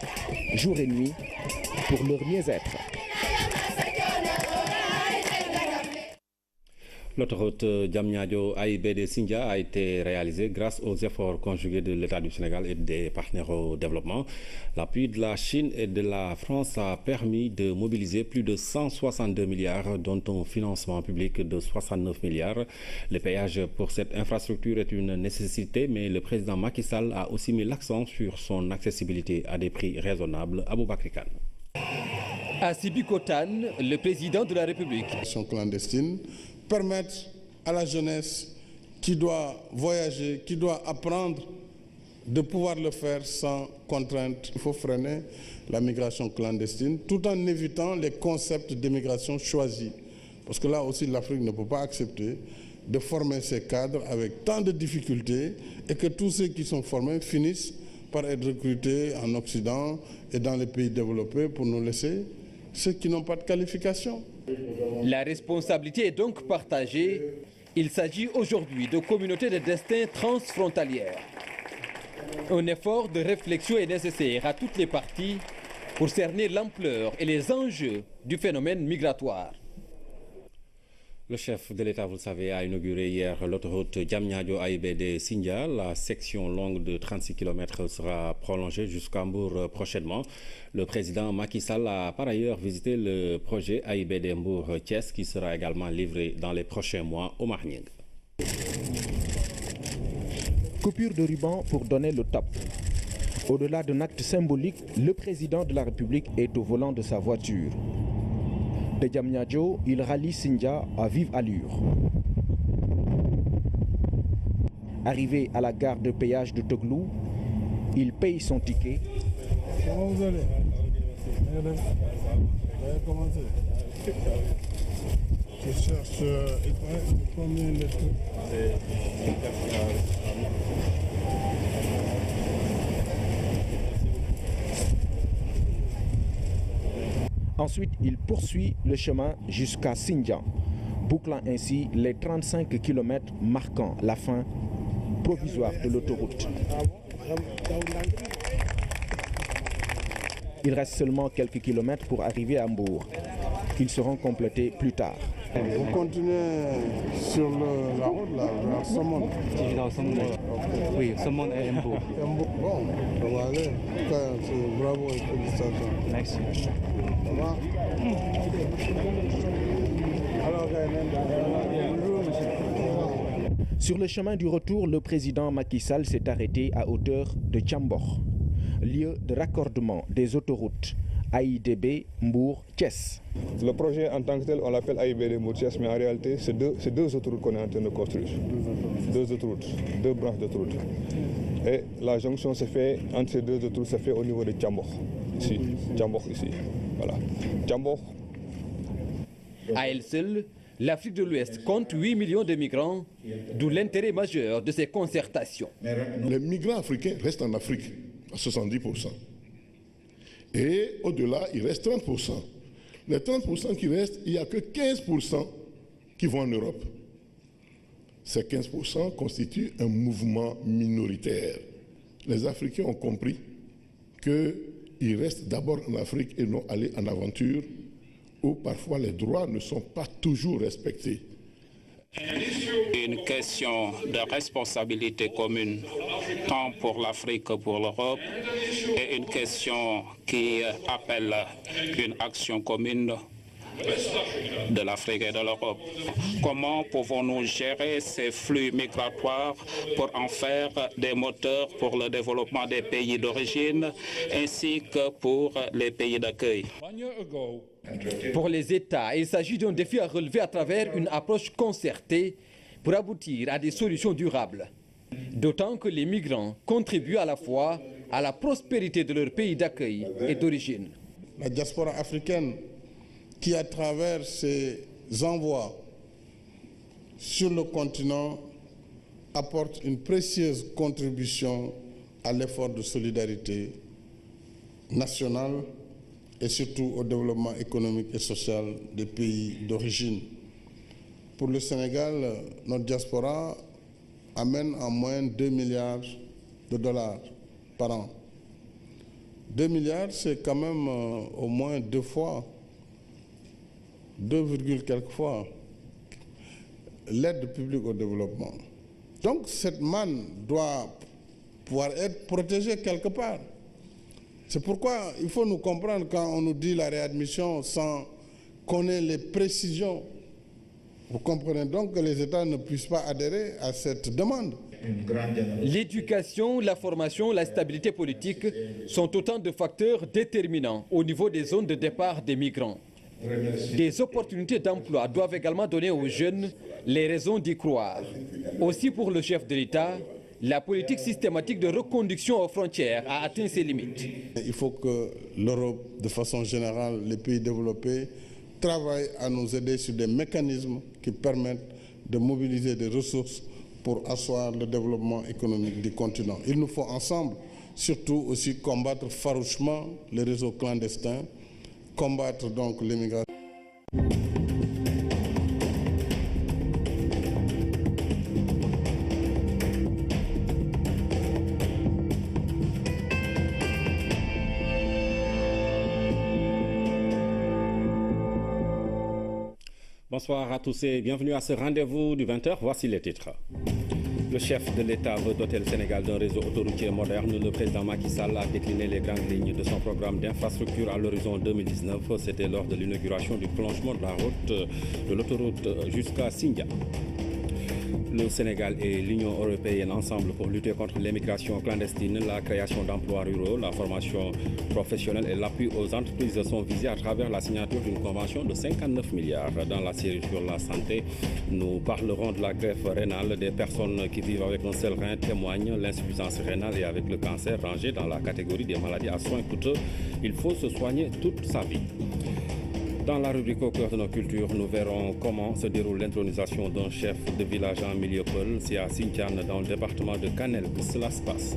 jour et nuit pour leur mieux-être. L'autoroute Diamniadio-AIBD-Sindia a été réalisée grâce aux efforts conjugués de l'État du Sénégal et des partenaires au développement. L'appui de la Chine et de la France a permis de mobiliser plus de 162 milliards, dont un financement public de 69 milliards. Le péage pour cette infrastructure est une nécessité, mais le président Macky Sall a aussi mis l'accent sur son accessibilité à des prix raisonnables. Aboubakry Kane. À Sibikotan, le président de la République. Clandestine permettre à la jeunesse qui doit voyager, qui doit apprendre, de pouvoir le faire sans contrainte. Il faut freiner la migration clandestine tout en évitant les concepts d'immigration choisis. Parce que là aussi, l'Afrique ne peut pas accepter de former ses cadres avec tant de difficultés et que tous ceux qui sont formés finissent par être recrutés en Occident et dans les pays développés pour nous laisser ceux qui n'ont pas de qualification. La responsabilité est donc partagée. Il s'agit aujourd'hui de communautés de destin transfrontalières. Un effort de réflexion est nécessaire à toutes les parties pour cerner l'ampleur et les enjeux du phénomène migratoire. Le chef de l'État, vous le savez, a inauguré hier l'autoroute Diamniadio-AIBD-Sindia. La section longue de 36 km sera prolongée jusqu'à Mbour prochainement. Le président Macky Sall a par ailleurs visité le projet AIBD Mbour-Thiès qui sera également livré dans les prochains mois au Marning. Coupure de ruban pour donner le top. Au-delà d'un acte symbolique, le président de la République est au volant de sa voiture. De Diamniadio, il rallie Sindia à vive allure. Arrivé à la gare de péage de Toglou, il paye son ticket. Comment vous allez? Je cherche combien de trucs. Ensuite, il poursuit le chemin jusqu'à Sindian, bouclant ainsi les 35 km marquant la fin provisoire de l'autoroute. Il reste seulement quelques kilomètres pour arriver à Mbour. Ils seront complétés plus tard. Vous continuez sur la route là, vers Somone. Oui, Somone et Mbour. Bon, on va aller. En tout cas, bravo et félicitations. Merci. Ça va? Sur le chemin du retour, le président Macky Sall s'est arrêté à hauteur de Tchambor, lieu de raccordement des autoroutes AIBD Mbour-Thiès. Le projet en tant que tel, on l'appelle AIBD Mbour-Thiès, mais en réalité, c'est deux autoroutes qu'on est en train de construire. Deux autoroutes, deux branches d'autoroutes. Et la jonction se fait entre ces deux autoroutes, se fait au niveau de Tchambor. Ici, Tchambor ici. Voilà. Tchambor. À elle seule, l'Afrique de l'Ouest compte 8 millions de migrants, d'où l'intérêt majeur de ces concertations. Les migrants africains restent en Afrique à 70%. Et au-delà, il reste 30%. Les 30% qui restent, il n'y a que 15% qui vont en Europe. Ces 15% constituent un mouvement minoritaire. Les Africains ont compris qu'ils restent d'abord en Afrique et non aller en aventure, où parfois les droits ne sont pas toujours respectés. Une question de responsabilité commune, tant pour l'Afrique que pour l'Europe, et une question qui appelle une action commune de l'Afrique et de l'Europe. Comment pouvons-nous gérer ces flux migratoires pour en faire des moteurs pour le développement des pays d'origine ainsi que pour les pays d'accueil? Pour les États, il s'agit d'un défi à relever à travers une approche concertée pour aboutir à des solutions durables. D'autant que les migrants contribuent à la fois à la prospérité de leur pays d'accueil et d'origine. La diaspora africaine qui, à travers ses envois sur le continent, apporte une précieuse contribution à l'effort de solidarité nationale et surtout au développement économique et social des pays d'origine. Pour le Sénégal, notre diaspora amène en moyenne 2 milliards de dollars par an. 2 milliards, c'est quand même au moins 2 fois, 2, quelques fois l'aide publique au développement. Donc cette manne doit pouvoir être protégée quelque part. C'est pourquoi il faut nous comprendre quand on nous dit la réadmission sans qu'on ait les précisions. Vous comprenez donc que les États ne puissent pas adhérer à cette demande. L'éducation, la formation, la stabilité politique sont autant de facteurs déterminants au niveau des zones de départ des migrants. Des opportunités d'emploi doivent également donner aux jeunes les raisons d'y croire. Aussi pour le chef de l'État, la politique systématique de reconduction aux frontières a atteint ses limites. Il faut que l'Europe, de façon générale, les pays développés, travaillent à nous aider sur des mécanismes qui permettent de mobiliser des ressources pour asseoir le développement économique du continent. Il nous faut ensemble, surtout aussi, combattre farouchement les réseaux clandestins, combattre donc l'immigration. Bonsoir à tous et bienvenue à ce rendez-vous du 20h. Voici les titres. Le chef de l'État veut doter le Sénégal d'un réseau autoroutier moderne. Le président Macky Sall a décliné les grandes lignes de son programme d'infrastructure à l'horizon 2019. C'était lors de l'inauguration du prolongement de la route de l'autoroute jusqu'à Sindia. Le Sénégal et l'Union européenne ensemble pour lutter contre l'immigration clandestine, la création d'emplois ruraux, la formation professionnelle et l'appui aux entreprises sont visés à travers la signature d'une convention de 59 milliards. Dans la série sur la santé, nous parlerons de la greffe rénale. Des personnes qui vivent avec un seul rein témoignent l'insuffisance rénale et avec le cancer rangé dans la catégorie des maladies à soins coûteux. Il faut se soigner toute sa vie. Dans la rubrique au cœur de nos cultures, nous verrons comment se déroule l'intronisation d'un chef de village en milieu peul. C'est à Sintiane, dans le département de Kanel, que cela se passe.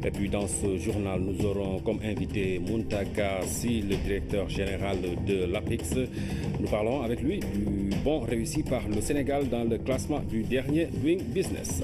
Et puis dans ce journal, nous aurons comme invité Muntaka Si, le directeur général de l'APIX. Nous parlons avec lui du bond réussi par le Sénégal dans le classement du dernier Doing Business.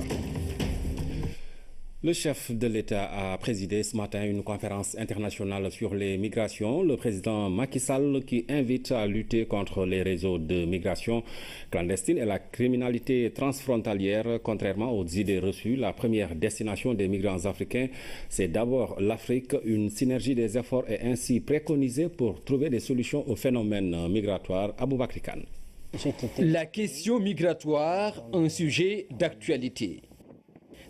Le chef de l'État a présidé ce matin une conférence internationale sur les migrations. Le président Macky Sall qui invite à lutter contre les réseaux de migration clandestine et la criminalité transfrontalière. Contrairement aux idées reçues, la première destination des migrants africains, c'est d'abord l'Afrique. Une synergie des efforts est ainsi préconisée pour trouver des solutions au phénomène migratoire. Aboubakry Kane. La question migratoire, un sujet d'actualité.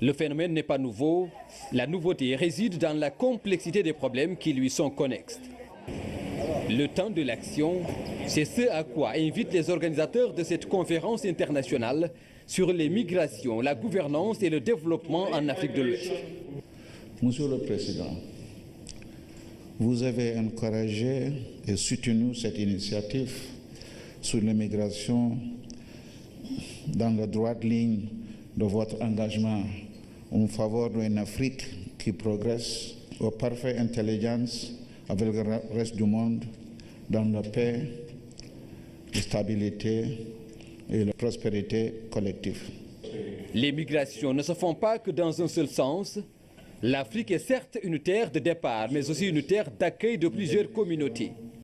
Le phénomène n'est pas nouveau, la nouveauté réside dans la complexité des problèmes qui lui sont connexes. Le temps de l'action, c'est ce à quoi invitent les organisateurs de cette conférence internationale sur les migrations, la gouvernance et le développement en Afrique de l'Ouest. Monsieur le Président, vous avez encouragé et soutenu cette initiative sur l'immigration dans la droite ligne de votre engagement en faveur d'une Afrique qui progresse aux parfaite intelligence avec le reste du monde dans la paix, la stabilité et la prospérité collective. Les migrations ne se font pas que dans un seul sens. L'Afrique est certes une terre de départ, mais aussi une terre d'accueil de plusieurs communautés.